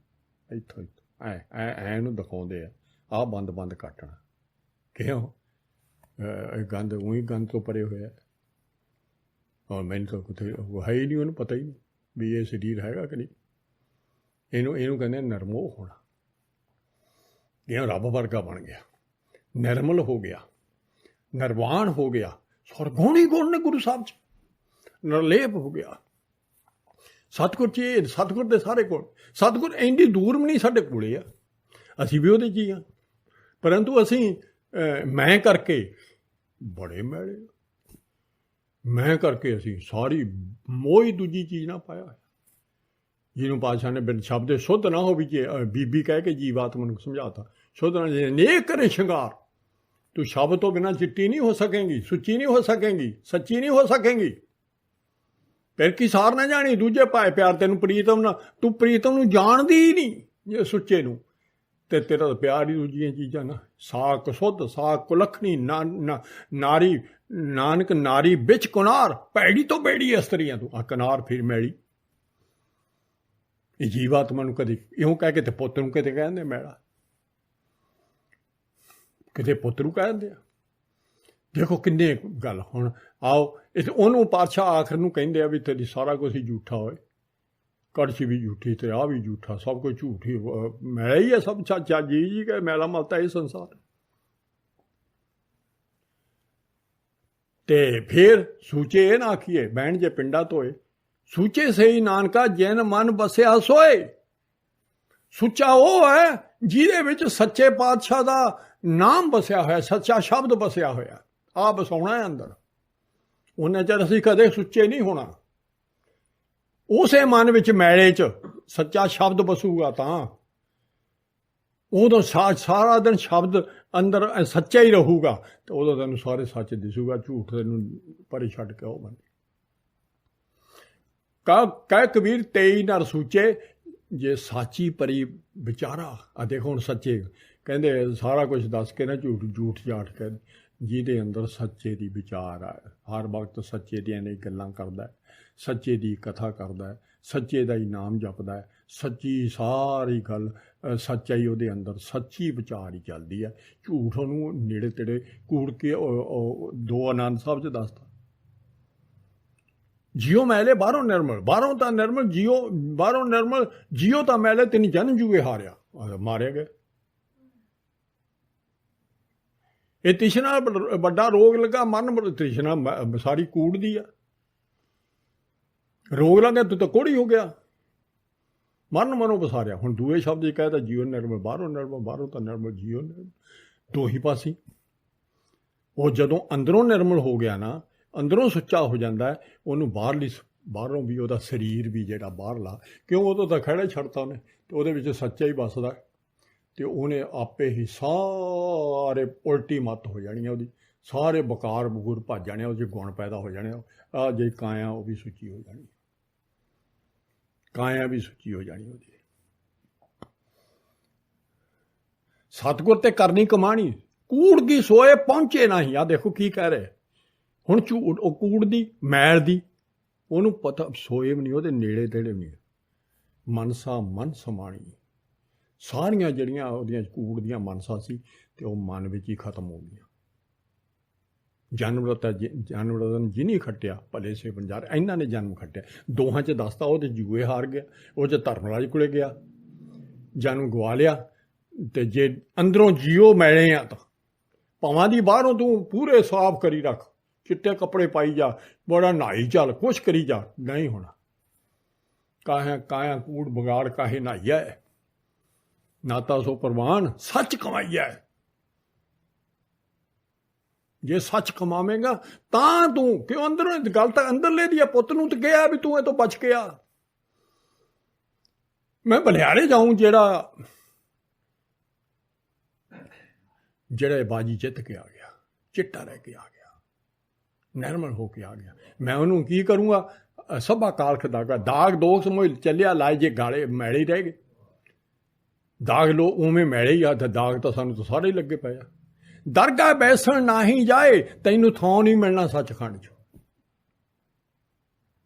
ਇੱਥੋਂ ਇਹਨੂੰ ਦਿਖਾਉਂਦੇ ਆ ਆਹ ਬੰਦ ਕੱਟਣਾ। ਕਿਉਂ? ਗੰਦ ਉਹੀ ਗੰਦ ਤੋਂ ਪਰੇ ਹੋਇਆ, ਔਰ ਮੈਨੂੰ ਤਾਂ ਕਿਤੇ ਹੈ ਹੀ ਨਹੀਂ, ਉਹਨੂੰ ਪਤਾ ਹੀ ਨਹੀਂ ਵੀ ਇਹ ਸਰੀਰ ਹੈਗਾ ਕਿ ਨਹੀਂ। ਇਹਨੂੰ ਕਹਿੰਦੇ ਨਿਰਮੋਹ ਹੋਣਾ। ਇਹ ਰੱਬ ਵਰਗਾ ਬਣ ਗਿਆ, ਨਿਰਮਲ ਹੋ ਗਿਆ, ਨਿਰਵਾਣ ਹੋ ਗਿਆ, ਸਰਗੁਣ ਹੀ ਗੁਣ ਨੇ ਗੁਰੂ ਸਾਹਿਬ 'ਚ, ਨਿਰਲੇਪ ਹੋ ਗਿਆ। ਸਤਿਗੁਰ 'ਚ ਸਤਿਗੁਰ ਦੇ ਸਾਰੇ ਗੁਣ, ਸਤਿਗੁਰ ਇੰਨੀ ਦੂਰ ਵੀ ਨਹੀਂ ਸਾਡੇ ਕੋਲੇ ਆ, ਅਸੀਂ ਵੀ ਉਹਦੇ 'ਚ ਹੀ ਹਾਂ, ਪਰੰਤੂ ਅਸੀਂ ਮੈਂ ਕਰਕੇ ਬੜੇ ਮੈਲੇ, मैं करके असी सारी मोह ही दूजी चीज़ ना पाया होया। ਜਿਹਨੂੰ ਪਾਤਸ਼ਾਹ ਨੇ ਬਿਨ ਸ਼ਬਦ ਦੇ ਸ਼ੁੱਧ ਨਾ ਹੋ ਵੀ ਜੇ ਬੀਬੀ ਕਹਿ ਕੇ ਜੀਵਾਤਮਾ ਨੂੰ ਸਮਝਾਤਾ ਸ਼ੁੱਧ ਨਾ ਜੇ ਨੇਕ ਕਰੇ ਸ਼ਿੰਗਾਰ ਤੂੰ ਸ਼ਬਦ ਤੋਂ ਬਿਨਾਂ ਚਿੱਟੀ ਨਹੀਂ ਹੋ ਸਕੇਂਗੀ, ਸੁੱਚੀ ਨਹੀਂ ਹੋ ਸਕੇਂਗੀ, ਸੱਚੀ ਨਹੀਂ ਹੋ ਸਕੇਂਗੀ। ਫਿਰ ਕੀ ਸਾਰ ਨਾ ਜਾਣੀ ਦੂਜੇ ਭਾਏ ਪਿਆਰ ਤੈਨੂੰ ਪ੍ਰੀਤਮ ਨਾ, ਤੂੰ ਪ੍ਰੀਤਮ ਨੂੰ ਜਾਣਦੀ ਹੀ ਨਹੀਂ ਜੇ ਸੁੱਚੇ ਨੂੰ, ਤੇ ਤੇਰਾ ਤਾਂ ਪਿਆਰ ਹੀ ਦੂਜੀਆਂ ਚੀਜ਼ਾਂ ਨਾ। ਸਾਕ ਸੁੱਧ ਸਾਕ ਕੁਲੱਖਣੀ ਨਾਰੀ ਨਾਨਕ ਨਾਰੀ ਵਿੱਚ ਕੁਨਾਰ, ਭੈੜੀ ਤੋਂ ਬੇੜੀ ਇਸਤਰੀਆਂ ਤੂੰ ਆ ਕਿਨਾਰ ਫਿਰ ਮੈਲੀ। ਇਹ ਜੀਵਾਤਮਾ ਨੂੰ ਕਦੇ ਇਉਂ ਕਹਿ ਕੇ ਤੇ ਪੁੱਤ ਨੂੰ ਕਿਤੇ ਕਹਿ ਦਿੰਦੇ ਮੈਲਾ, ਕਿਤੇ ਪੁੱਤ ਨੂੰ ਕਹਿ ਦਿੰਦੇ ਆ। ਦੇਖੋ ਕਿੰਨੇ ਗੱਲ। ਹੁਣ ਆਓ ਇਸ ਉਹਨੂੰ ਪਾਤਸ਼ਾਹ ਆਖਰ ਨੂੰ ਕਹਿੰਦੇ ਆ ਵੀ ਤੇਰੀ ਸਾਰਾ ਕੁਛ ਹੀ ਝੂਠਾ ਹੋਏ, ਕੜਛੀ ਵੀ ਝੂਠੀ ਤੇ ਆਹ ਵੀ ਝੂਠਾ, ਸਭ ਕੁਝ ਝੂਠ ਹੀ, ਮੈਲਾ ਹੀ ਹੈ ਸਭ ਸੱਚਾ। ਜੀ ਕਹੇ ਮੈਲਾ ਮਲਤਾ ਇਹ ਸੰਸਾਰ। ਤੇ ਫਿਰ ਸੂਚੇ ਇਹ ਨਾ ਆਖੀਏ ਬਹਿਣ ਜੇ ਪਿੰਡਾ ਧੋਏ, ਸੂਚੇ ਸਹੀ ਨਾਨਕਾ ਜਿਨ ਮਨ ਬਸਿਆ ਸੋਏ। ਸੁੱਚਾ ਉਹ ਹੈ ਜਿਹਦੇ ਵਿੱਚ ਸੱਚੇ ਪਾਤਸ਼ਾਹ ਦਾ ਨਾਮ ਬਸਿਆ ਹੋਇਆ, ਸੱਚਾ ਸ਼ਬਦ ਬਸਿਆ ਹੋਇਆ। ਆ ਬਸਾਉਣਾ ਹੈ ਅੰਦਰ, ਉਹਨਾਂ ਚਿਰ ਅਸੀਂ ਕਦੇ ਸੁੱਚੇ ਨਹੀਂ ਹੋਣਾ। ਉਸੇ ਮਨ ਵਿੱਚ ਮੈਲੇ 'ਚ ਸੱਚਾ ਸ਼ਬਦ ਬਸੂਗਾ ਤਾਂ ਉਦੋਂ ਸਾਰਾ ਦਿਨ ਸ਼ਬਦ ਅੰਦਰ ਸੱਚਾ ਹੀ ਰਹੂਗਾ, ਤੇ ਉਦੋਂ ਤੈਨੂੰ ਸਾਰੇ ਸੱਚ ਦਿਸੂਗਾ, ਝੂਠ ਤੈਨੂੰ ਪਰੇ ਛੱਡ ਕੇ ਉਹ ਬਣ। ਕਹਿ ਕਬੀਰ ਤੇਈ ਨਰ ਸੂਚੇ ਜੇ ਸਾਚੀ ਪਰੀ ਵਿਚਾਰਾ। ਆ ਦੇਖੋ ਹੁਣ ਸੱਚੇ ਕਹਿੰਦੇ ਸਾਰਾ ਕੁਝ ਦੱਸ ਕੇ ਨਾ ਝੂਠ ਜਾਟ ਕੇ, ਜਿਹਦੇ ਅੰਦਰ ਸੱਚੇ ਦੀ ਵਿਚਾਰ ਆ, ਹਰ ਵਕਤ ਸੱਚੇ ਦੀਆਂ ਨੇ ਗੱਲਾਂ ਕਰਦਾ, ਸੱਚੇ ਦੀ ਕਥਾ ਕਰਦਾ, ਸੱਚੇ ਦਾ ਹੀ ਨਾਮ ਜਪਦਾ, ਸੱਚੀ ਸਾਰੀ ਗੱਲ ਸੱਚਾਈ ਉਹਦੇ ਅੰਦਰ, ਸੱਚੀ ਵਿਚਾਰ ਹੀ ਚੱਲਦੀ ਹੈ। ਝੂਠ ਉਹਨੂੰ ਨੇੜੇ ਤੇੜੇ ਕੂੜ ਕੇ ਦੋ ਆਨੰਦ ਸਾਹਿਬ 'ਚ ਦੱਸਦਾ। ਜਿਉ ਮੈਲੇ ਬਾਹਰੋਂ ਨਿਰਮਲ, ਬਾਹਰੋਂ ਤਾਂ ਨਿਰਮਲ ਜਿਉ, ਬਾਹਰੋਂ ਨਿਰਮਲ ਜਿਉ ਤਾਂ ਮੈਲੇ, ਤਿੰਨ ਜਨ ਜੂਏ ਹਾਰਿਆ, ਮਾਰਿਆ ਗਿਆ। ਇਹ ਤ੍ਰਿਸ਼ਨਾ ਵੱਡਾ ਰੋਗ ਲੱਗਾ ਮਰਨ, ਤ੍ਰਿਸ਼ਨਾ ਸਾਰੀ ਕੂੜ ਦੀ ਆ। ਰੋਗ ਲੱਗਾ ਤੂੰ ਤਾਂ ਕੋੜੀ ਹੋ ਗਿਆ, ਮਰਨ ਮਨੋਂ ਵਸਾਰਿਆ। ਹੁਣ ਦੂਏ ਸ਼ਬਦ ਇਹ ਕਹਿਦਾ ਜੀਓ ਨਿਰਮਲ, ਬਾਹਰੋਂ ਨਿਰਮਲ, ਬਾਹਰੋਂ ਤਾਂ ਨਿਰਮਲ, ਜੀਓ ਨਿਰਮਲ, ਦੋ ਹੀ ਪਾਸੀ। ਉਹ ਜਦੋਂ ਅੰਦਰੋਂ ਨਿਰਮਲ ਹੋ ਗਿਆ ਨਾ, ਅੰਦਰੋਂ ਸੁੱਚਾ ਹੋ ਜਾਂਦਾ, ਉਹਨੂੰ ਬਾਹਰੋਂ ਵੀ ਉਹਦਾ ਸਰੀਰ ਵੀ ਜਿਹੜਾ ਬਾਹਰਲਾ, ਕਿਉਂ ਉਦੋਂ ਤਾਂ ਖੜਾ ਛੱਡਤਾ ਉਹਨੇ, ਅਤੇ ਉਹਦੇ ਵਿੱਚ ਸੱਚਾ ਹੀ ਵੱਸਦਾ, ਅਤੇ ਉਹਨੇ ਆਪੇ ਹੀ ਸਾਰੇ ਉਲਟੀ ਮੱਤ ਹੋ ਜਾਣੀ ਉਹਦੀ, ਸਾਰੇ ਬਕਾਰ ਬਗੂਰ ਭੱਜ ਜਾਣੇ, ਉਹਦੇ ਗੁਣ ਪੈਦਾ ਹੋ ਜਾਣੇ। ਆਹ ਜੇ ਕਾਇਆ ਉਹ ਵੀ ਸੁੱਚੀ ਹੋ ਜਾਣੀ, ਕਾਇਆ ਵੀ ਸੁੱਚੀ ਹੋ ਜਾਣੀ ਉਹਦੀ। ਸਤਿਗੁਰ ਤੇ ਕਰਨੀ ਕਮਾਣੀ, ਕੂੜ ਕੀ ਸੋਏ ਪਹੁੰਚੇ ਨਹੀਂ। ਆ ਦੇਖੋ ਕੀ ਕਹਿ ਰਹੇ ਹੁਣ, ਝੂਠ ਉਹ ਕੂੜ ਦੀ ਮੈਲ ਦੀ, ਉਹਨੂੰ ਪਤਾ ਸੋਏ ਵੀ ਨਹੀਂ, ਉਹਦੇ ਨੇੜੇ ਤੇੜੇ ਵੀ ਨਹੀਂ। ਮਨਸਾ ਮਨ ਸਮਾਣੀ, ਸਾਰੀਆਂ ਜਿਹੜੀਆਂ ਉਹਦੀਆਂ ਕੂੜ ਦੀਆਂ ਮਨਸਾ ਸੀ, ਤੇ ਉਹ ਮਨ ਵਿੱਚ ਹੀ ਖਤਮ ਹੋ ਗਈਆਂ। ਜਨਮ ਜਿਹਨੇ ਖੱਟਿਆ ਭਲੇ ਸੇ ਬੰਜਾਰ, ਇਹਨਾਂ ਨੇ ਜਨਮ ਖੱਟਿਆ। ਦੋਹਾਂ 'ਚ ਦੱਸਦਾ, ਉਹ 'ਤੇ ਜੂਏ ਹਾਰ ਗਿਆ, ਉਹ 'ਚ ਧਰਮਰਾਜ ਕੋਲੇ ਗਿਆ, ਜਨਮ ਗਵਾ ਲਿਆ। ਅਤੇ ਜੇ ਅੰਦਰੋਂ ਜੀਓ ਮੈਲੇ ਆ ਤਾਂ ਭਾਵਾਂ ਦੀ ਬਾਹਰੋਂ ਤੂੰ ਪੂਰੇ ਸਾਫ਼ ਕਰੀ ਰੱਖ, ਚਿੱਟੇ ਕੱਪੜੇ ਪਾਈ ਜਾ, ਬੜਾ ਨਹਾਈ ਚੱਲ, ਕੁਛ ਕਰੀ ਜਾ, ਨਹੀਂ ਹੋਣਾ। ਕਾਇਆ ਕੂੜ ਬਗਾੜ ਕਾਹੇ ਨਹਾਈਆ ਹੈ, ਨਾਤਾ ਸੋ ਪ੍ਰਵਾਨ ਸੱਚ ਕਮਾਈਆ ਹੈ। ਜੇ ਸੱਚ ਕਮਾਵੇਂਗਾ ਤਾਂ ਤੂੰ, ਕਿਉਂ ਅੰਦਰੋਂ ਗੱਲ ਤਾਂ ਅੰਦਰਲੇ ਦੀ ਆ। ਪੁੱਤ ਨੂੰ ਤਾਂ ਕਿਹਾ ਵੀ ਤੂੰ ਇਹ ਤੋਂ ਬਚ ਕੇ ਆ, ਮੈਂ ਬਲਿਆਰੇ ਜਾਊਂ, ਜਿਹੜਾ ਬਾਜੀ ਜਿੱਤ ਕੇ ਆ ਗਿਆ, ਚਿੱਟਾ ਰਹਿ ਕੇ ਆ ਗਿਆ, ਨਿਰਮਲ ਹੋ ਕੇ ਆ ਗਿਆ। ਮੈਂ ਉਹਨੂੰ ਕੀ ਕਰੂੰਗਾ, ਸਭਾ ਕਾਲਖ ਦਾਗਾ, ਦਾਗ ਦੋਖ ਸਮੋਹ ਚੱਲਿਆ ਲਾਏ, ਜੇ ਗਾਲੇ ਮੈਲੇ ਹੀ ਰਹਿ ਗਏ। ਦਾਗ ਲੋ ਉਵੇਂ ਮੈਲੇ ਹੀ ਆ, ਦਾਗ ਤਾਂ ਸਾਨੂੰ ਤਾਂ ਸਾਰੇ ਹੀ ਲੱਗੇ ਪਏ ਆ। ਦਰਗਾਹ ਬੈਸਣ ਨਾਹੀਂ ਜਾਏ, ਤੈਨੂੰ ਥਾਂ ਨਹੀਂ ਮਿਲਣਾ ਸੱਚਖੰਡ 'ਚ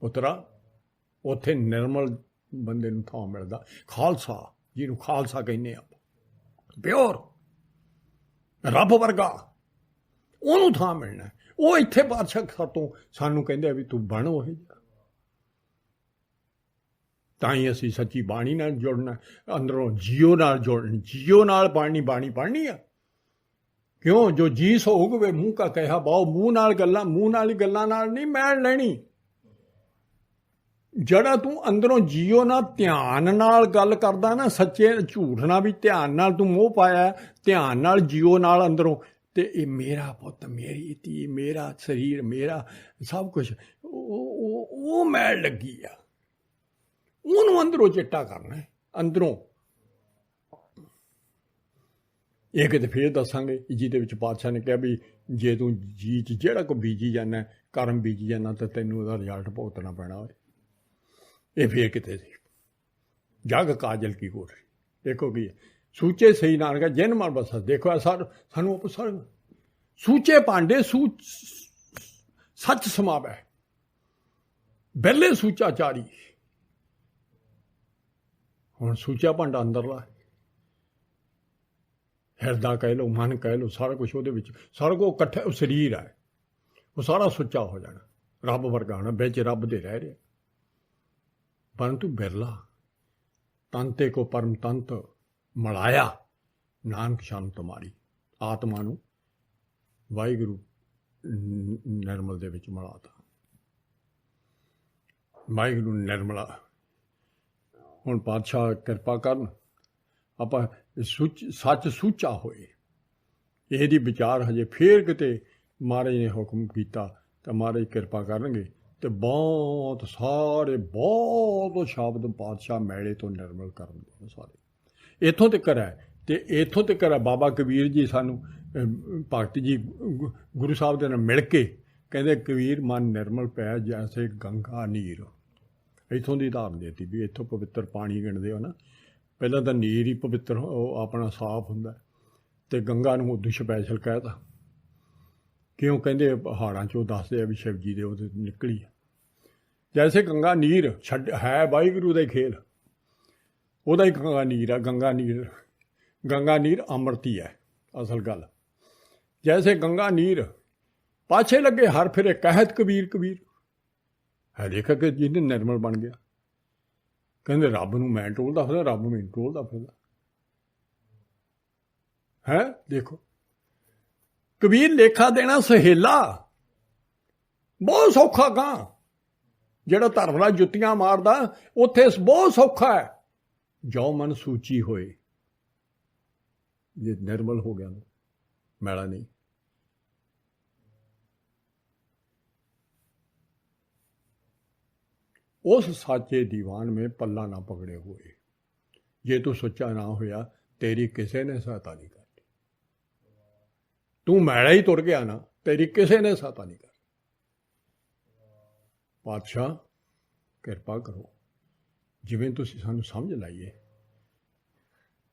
ਪੁੱਤਰਾ। ਉੱਥੇ ਨਿਰਮਲ ਬੰਦੇ ਨੂੰ ਥਾਂ ਮਿਲਦਾ, ਖਾਲਸਾ ਜਿਹਨੂੰ ਖਾਲਸਾ ਕਹਿੰਦੇ ਆ, ਪਿਓਰ ਰੱਬ ਵਰਗਾ, ਉਹਨੂੰ ਥਾਂ ਮਿਲਣਾ। ਉਹ ਇੱਥੇ ਪਾਤਸ਼ਾਹ ਤੋਂ ਸਾਨੂੰ ਕਹਿੰਦੇ ਆ ਵੀ ਤੂੰ ਬਣ ਉਹ ਜਿਹਾ, ਤਾਂ ਹੀ ਅਸੀਂ ਸੱਚੀ ਬਾਣੀ ਨਾਲ ਜੁੜਨਾ, ਅੰਦਰੋਂ ਜੀਓ ਨਾਲ ਜੁੜਨੀ, ਜੀਓ ਨਾਲ ਬਾਣੀ ਪੜ੍ਹਨੀ ਆ। ਕਿਉਂ ਜੋ ਜੀ ਸੋਗ ਵੇ ਮੂੰਹ ਕਾ ਕਹਿਆ ਬਾਓ, ਮੂੰਹ ਨਾਲ ਗੱਲਾਂ, ਮੂੰਹ ਨਾਲ ਹੀ ਗੱਲਾਂ ਨਾਲ ਨਹੀਂ ਮੈਲ ਲੈਣੀ। ਜਿਹੜਾ ਤੂੰ ਅੰਦਰੋਂ ਜੀਓ ਨਾਲ ਧਿਆਨ ਨਾਲ ਗੱਲ ਕਰਦਾ ਨਾ, ਸੱਚੇ ਝੂਠ ਨਾਲ ਵੀ ਧਿਆਨ ਨਾਲ ਤੂੰ ਮੋਹ ਪਾਇਆ, ਧਿਆਨ ਨਾਲ ਜੀਓ ਨਾਲ ਅੰਦਰੋਂ तो ये मेरा पुत, मेरी धी, मेरा शरीर, मेरा सब कुछ वो मैल लगी आ, ਉਹਨੂੰ ਅੰਦਰੋਂ ਚਿੱਟਾ ਕਰਨਾ ਅੰਦਰੋਂ। ਇਹ ਕਿਤੇ ਫੇਰ ਦੱਸਾਂਗੇ ਜਿਹਦੇ ਵਿੱਚ ਪਾਤਸ਼ਾਹ ਨੇ ਕਿਹਾ ਵੀ ਜੇ ਤੂੰ ਜੀ 'ਚ ਜਿਹੜਾ ਕੋਈ ਬੀਜੀ ਜਾਂਦਾ, ਕਰਮ ਬੀਜੀ ਜਾਂਦਾ, ਤਾਂ ਤੈਨੂੰ ਉਹਦਾ ਰਿਜ਼ਲਟ ਭੁਗਤਣਾ ਪੈਣਾ ਹੋਏ। ਇਹ ਫੇਰ ਕਿਤੇ ਸੀ ਜਗ ਕਾਜਲ ਕੀ ਕੋਠੀ। ਦੇਖੋ ਕੀ ਹੈ, ਸੂਚੇ ਸਹੀ ਨਾਨਕਾ ਜਿਨ ਮਨ ਬਸਾ। ਦੇਖੋ ਸਾਨੂੰ ਉਪਸਰ ਸੂਚੇ ਭਾਂਡੇ ਸੱਚ ਸਮਾਵੈ, ਬੈਲੇ ਸੂਚਾ ਚਾਰੀ। ਹੁਣ ਸੂਚਾ ਭਾਂਡਾ ਅੰਦਰਲਾ, ਹਿਰਦਾ ਕਹਿ ਲਓ, ਮਨ ਕਹਿ ਲਓ, ਸਾਰਾ ਕੁਛ ਉਹਦੇ ਵਿੱਚ, ਸਾਰਾ ਕੁਛ ਇਕੱਠਾ। ਉਹ ਸਰੀਰ ਹੈ, ਉਹ ਸਾਰਾ ਸੁੱਚਾ ਹੋ ਜਾਣਾ, ਰੱਬ ਵਰਗਾ ਹੋਣਾ, ਵਿੱਚ ਰੱਬ ਦੇ ਰਹਿ ਰਿਹਾ। ਪਰੰਤੂ ਬਿਰਲਾ ਤੰਤੇ ਕੋ ਪਰਮ ਤੰਤ ਮਲਾਇਆ, ਨਾਨਕ ਸ਼ਾਮ ਤੁਮਾਰੀ। ਆਤਮਾ ਨੂੰ ਵਾਹਿਗੁਰੂ ਨਿਰਮਲ ਦੇ ਵਿੱਚ ਮਿਲਾਤਾ, ਵਾਹਿਗੁਰੂ ਨਿਰਮਲਾ। ਹੁਣ ਪਾਤਸ਼ਾਹ ਕਿਰਪਾ ਕਰਨ ਆਪਾਂ ਸੱਚ ਸੂਚਾ ਹੋਏ। ਇਹਦੀ ਵਿਚਾਰ ਹਜੇ ਫੇਰ ਕਿਤੇ ਮਹਾਰਾਜ ਨੇ ਹੁਕਮ ਕੀਤਾ ਤਾਂ ਮਹਾਰਾਜ ਕਿਰਪਾ ਕਰਨਗੇ ਤੇ ਬਹੁਤ ਸਾਰੇ ਬਹੁਤ ਸ਼ਬਦ ਪਾਤਸ਼ਾਹ ਮੈਲੇ ਤੋਂ ਨਿਰਮਲ ਕਰਨਗੇ ਸਾਰੇ। ਇੱਥੋਂ ਤੱਕ ਹੈ ਤੇ ਇੱਥੋਂ ਤੱਕ ਹੈ ਬਾਬਾ ਕਬੀਰ ਜੀ ਸਾਨੂੰ ਭਗਤ ਜੀ ਗੁਰੂ ਸਾਹਿਬ ਦੇ ਨਾਲ ਮਿਲ ਕੇ ਕਹਿੰਦੇ ਕਬੀਰ ਮਨ ਨਿਰਮਲ ਪੈ ਜੈਸੇ ਗੰਗਾ ਨੀਰ। ਇੱਥੋਂ ਦੀ ਧਾਰਨ ਦੇਤੀ ਵੀ ਇੱਥੋਂ ਪਵਿੱਤਰ ਪਾਣੀ ਗਿਣਦੇ ਹੋ ਨਾ, ਪਹਿਲਾਂ ਤਾਂ ਨੀਰ ਹੀ ਪਵਿੱਤਰ ਉਹ ਆਪਣਾ ਸਾਫ਼ ਹੁੰਦਾ, ਅਤੇ ਗੰਗਾ ਨੂੰ ਉਦੋਂ ਸਪੈਸ਼ਲ ਕਹਿ ਤਾ। ਕਿਉਂ ਕਹਿੰਦੇ ਪਹਾੜਾਂ 'ਚੋਂ ਦੱਸਦੇ ਆ ਵੀ ਸ਼ਿਵ ਜੀ ਦੇ ਉਹਦੇ ਨਿਕਲੀ ਆ। ਜੈਸੇ ਗੰਗਾ ਨੀਰ ਛੱਡ ਹੈ ਵਾਹਿਗੁਰੂ ਦਾ ਹੀ ਖੇਲ, ਉਹਦਾ ਹੀ ਗੰਗਾ ਨੀਰ ਆ। ਗੰਗਾ ਨੀਰ ਅੰਮ੍ਰਿਤ ਹੀ ਹੈ ਅਸਲ ਗੱਲ। ਜੈਸੇ ਗੰਗਾ ਨੀਰ ਪਾਛੇ ਲੱਗੇ ਹਰ ਫਿਰੇ ਕਹਿਤ ਕਬੀਰ ਕਬੀਰ। ਹੈ ਦੇਖਿਆ ਕਿ ਜਿਹਨੇ ਨਿਰਮਲ ਬਣ ਗਿਆ। ਕਹਿੰਦੇ ਰੱਬ ਨੂੰ ਮੈਂ ਟੋਲਦਾ ਫਿਰਦਾ, ਰੱਬ ਮੈਨੂੰ ਟੋਲਦਾ ਫਿਰਦਾ ਹੈ। ਦੇਖੋ ਕਬੀਰ ਲੇਖਾ ਦੇਣਾ ਸਹੇਲਾ ਬਹੁਤ ਸੌਖਾ ਗਾਂ। ਜਿਹੜਾ ਧਰਮ ਨਾਲ ਜੁੱਤੀਆਂ ਮਾਰਦਾ ਉੱਥੇ ਬਹੁਤ ਸੌਖਾ ਹੈ। ਜੋ ਮਨ ਸੂਚੀ ਹੋਏ, ਜੇ ਨਿਰਮਲ ਹੋ ਗਿਆ ਮੈਲਾ ਨਹੀਂ। उस साचे दीवान में पल्ला ना पकड़े हुए, ये तो सच्चा ना होया तेरी किसी ने सहायता नहीं करनी। तू मैला ही तुर गया ना, तेरी किसी ने सहायता नहीं करनी। पातशाह किरपा करो, जिवें तुसीं सानूं समझ लाइए।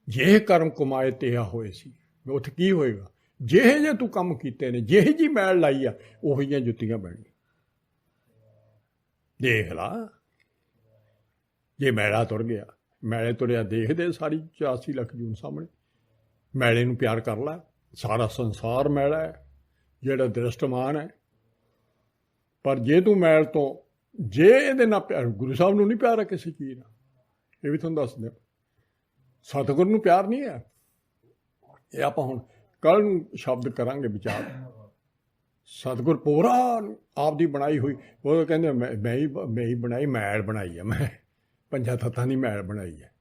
जे कर्म कमाए तेहा होए सी, उत्थे की होएगा? ਜਿਹੇ ਜੇ तू ਕੰਮ ਕੀਤੇ ਨੇ, ਜਿਹੀ जी मैल लाई आ, उहियां जुत्तियां पैणगीਆਂ। देख ला जे मैला तुर गया, मैले तुरिया देखदे सारी 84 ਲੱਖ ਜੂਨ ਸਾਹਮਣੇ। मैले ਨੂੰ प्यार कर ला, सारा संसार मैला है ਜਿਹੜਾ ਦ੍ਰਿਸ਼ਟਮਾਨ है। पर जे तू मैल तो जे ਇਹਦੇ ਨਾਲ प्यार, गुरु साहब ਨੂੰ नहीं प्यार है किसी चीज़ ਨਾਲ, ਇਹ ਵੀ ਤੁਹਾਨੂੰ ਦੱਸ ਦਿਆਂ। सतगुरु ਨੂੰ प्यार नहीं है। ਇਹ ਆਪਾਂ ਹੁਣ ਕੱਲ੍ਹ ਨੂੰ ਸ਼ਬਦ ਕਰਾਂਗੇ ਵਿਚਾਰ। सतगुर पूरा आपकी बनाई हुई, वो कहते मैं ही बनाई, मैल बनाई है, मैं पंजा तत्तां दी मैल बनाई है,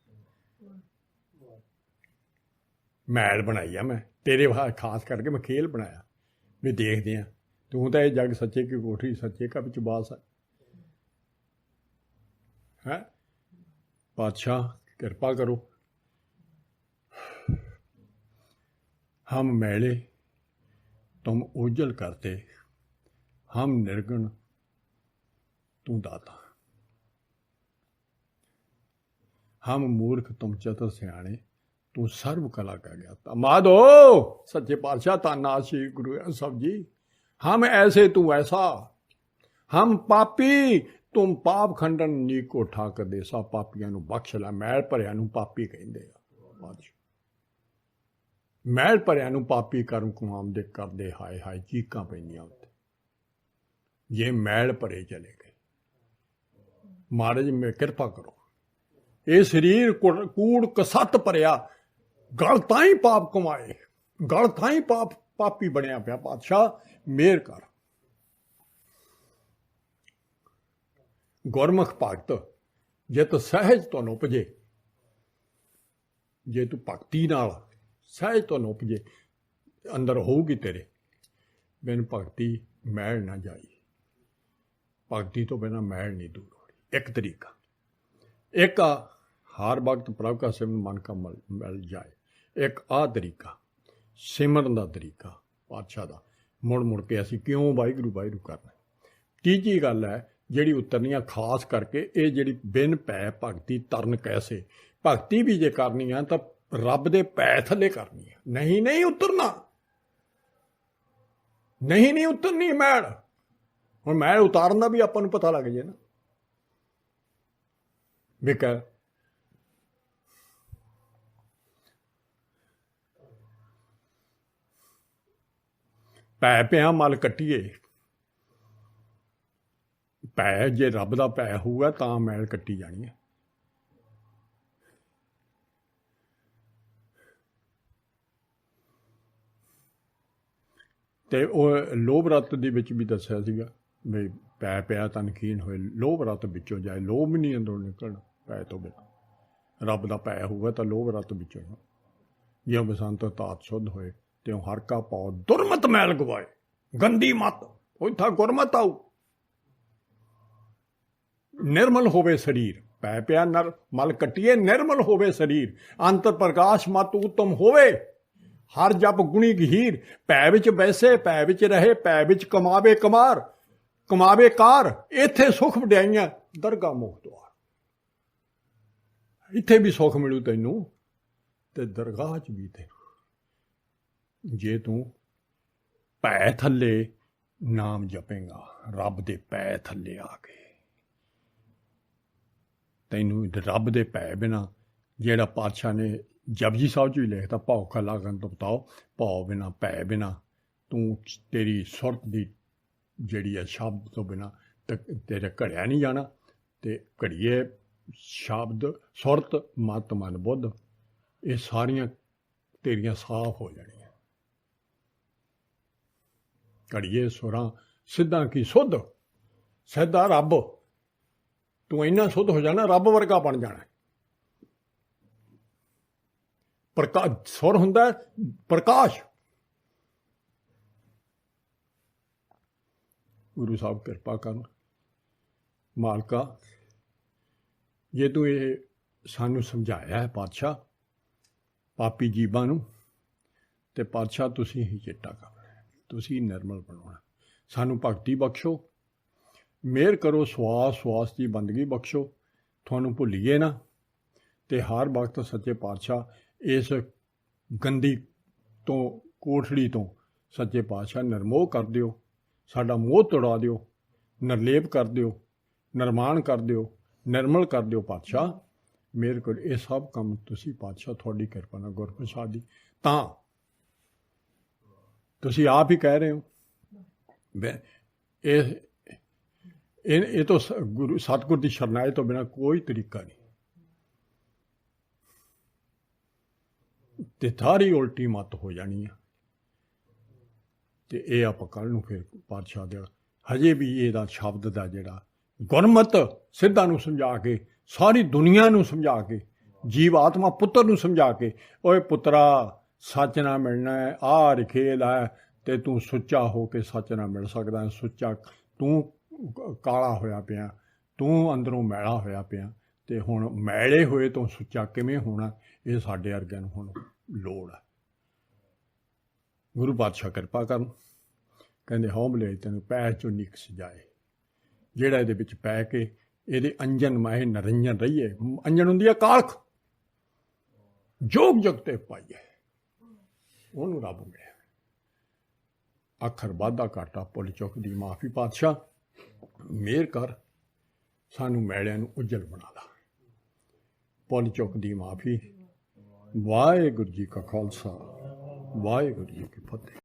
मैल बनाई है मैं तेरे खास करके। मैं खेल बनाया भी देखते हैं, तू तो ये जग सच्चे की कोठी सच्चे का विच बास है। पातशाह कृपा करो, हम मैले तुम उज्जल करते, हम निर्गुण तू दाता। हम मूर्ख तुम चतुर सियाणे, तू सर्व कला का ज्ञाता। माधो सच्चे पातशाह ताना श्री गुरु साहब जी। हम ऐसे तू ऐसा, हम पापी तुम पाप खंडन नीको ठाकर देसा। पापियां नू बख्श ला, मैल भरिया नू पापी कहंदे आ पातशाह। मैल भरिया नू पापी कर्म कमांदे करदे हाय हाय चीकां पैंदियां उत्ते। ये मैल भरे चले गए। महाराज में किरपा करो, ये शरीर कूड़ कसत भरिया, गल ताई पाप कमाए, गल ताई पापी बनया पिया। पातशाह मेहर कर। गुरमुख भगत जित सहज तो उपजे, जे तू भगती नाल सहज तो उपजे, अंदर होगी तेरे, बिन भगती मैल ना जाई। भगती तो बिना मैल नहीं दूर हो रही। एक तरीका, एक आ हर वक्त प्रभ का सिमरन मन का मिल जाए, एक आ तरीका सिमरन का तरीका पातशाह का, मुड़ मुड़ के असीं क्यों वाहिगुरू वाहिगुरू करना। तीजी गल है जिहड़ी उतरनी खास करके, ये जिहड़ी बिन पै भगती तरन कैसे। भगती भी जे करनी है तो रब दे पै थले करनी है, नहीं नहीं उतरना, नहीं उतरनी मैल। हुण मैल उतारन दा भी आपां नूं पता लग जाए ना, बेकार पै पिया मल कट्टिए। पै जे रब दा पै होऊगा तां मैल कट्टी जानी है। ते ओह लोभ रत्त दे विच भी दस्सिया सीगा भी पै पिया तनकीन होए, लोभ रत्त विचों जाए। लोभ नहीं अंदरों निकलना पै तो बिना, रब दा पै होऊगा तो लोभ रत्त विचों। ज्यों बसंत तात शुद्ध होए, त्यों हर का पाओ दुरमत मैल गवाए। गंदी मत उथा गुरमत आऊ, निर्मल होवे शरीर। पै पिया नर मल कट्टिए, निर्मल होवे शरीर। अंतर प्रकाश मत उत्तम होवे, हर जप गुणी गहीर। पै विच बैसे पै विच रहे, पै विच कमावे कमार, कमावे कार। इत्थे सुख वड्याइयां दरगाह मुख द्वार। इत्थे भी सुख मिलू तैनू ते दरगाह च भी तैनू, जे तू पै थल्ले नाम जपेगा, रब दे पै थल्ले आके। तैनू रब दे पै बिना, जेड़ा पातशाह ने जपजी साहब च भी लिखता, भाव खला गन तो बताओ, भाव बिना पै बिना तू, तेरी सुरत दी जिहड़ी है शब्द तो बिना तेरे घड़िया नहीं जाना। ते घड़िए शब्द सुरत मत मन बुद्ध, ये सारियां तेरियां साफ हो जानियां। घड़िए सुरां सिद्धां की सुध, सिद्धा रब। तू इन्ना शुद्ध हो जाना, रब वर्गा बन जाना। प्रकाश सुर हुंदा प्रकाश। गुरु साहब कृपा कर मालका, जे तू ये सानू समझाया है पातशाह पापी जीवां नूं, ते पातशाह तुसीं ही चिट्टा करना, तुसीं निर्मल बनाउणा। सानू भगती बख्शो, मेहर करो, सवास सवास की बंदगी बख्शो, तुहानू भुल्लीए ना। ते हर वक्त सच्चे पातशाह इस गंदी तो कोठड़ी तो सच्चे पातशाह निर्मोह कर दिओ, साडा मोह तोड़ा दिओ, निर्लेप कर दिओ, निर्माण कर दिओ, निर्मल कर दिओ। पातशाह मेरे को ये सब काम तुसी पातशाह थोड़ी किरपा नाल गुरप्रसाद दी तां तुसी आप ही कह रहे हो। ये तो गुरु सतगुर की शरनाई तो बिना कोई तरीका नहीं। ते थारी उल्टी मत हो जानी है। ते ये आप कल नूं फिर पातशाह दे हजे भी ये शब्द का जिहड़ा गुरमत सिद्धां नूं समझा के, सारी दुनिया नूं समझा के, जीव आत्मा पुत्र नूं समझा के, ओए पुत्रा सच ना मिलना है, आ रखेल है, ते तू सुच्चा हो के सच ना मिल सकदा है। सुच्चा तू काला होया पिया, तू अंदरों मैला होया पिया, ते हुण मैले होए तो सुच्चा किवें होना, ये साडे वर्गिਆਂ ਨੂੰ हुण लोड़ है। गुरु पातशाह किरपा करन, कहंदे हौमले तैनूं पैर चों निकस जाए, ਜਿਹੜਾ ਇਹਦੇ ਵਿੱਚ ਪੈ ਕੇ ਇਹਦੇ ਅੰਜਨ ਮਾਹੇ ਨਰੰਜਨ ਰਹੀਏ। ਅੰਜਨ ਹੁੰਦੀ ਹੈ ਕਾਲਖ, ਜੋਗ ਜਗ ਤੇ ਪਾਈਏ, ਉਹਨੂੰ ਰੱਬ ਮਿਲਿਆ। ਅੱਖਰ ਵਾਧਾ ਘਾਟਾ ਭੁੱਲ ਚੁੱਕ ਦੀ ਮਾਫੀ ਪਾਤਸ਼ਾਹ ਮਿਹਰ ਕਰ, ਸਾਨੂੰ ਮੈਲਿਆਂ ਨੂੰ ਉਜਲ ਬਣਾ ਲਾ। ਭੁੱਲ ਚੁੱਕ ਦੀ ਮਾਫੀ। ਵਾਹਿਗੁਰੂ ਜੀ ਕਾ ਖਾਲਸਾ, ਵਾਹਿਗੁਰੂ ਜੀ ਕੀ ਫਤਿਹ।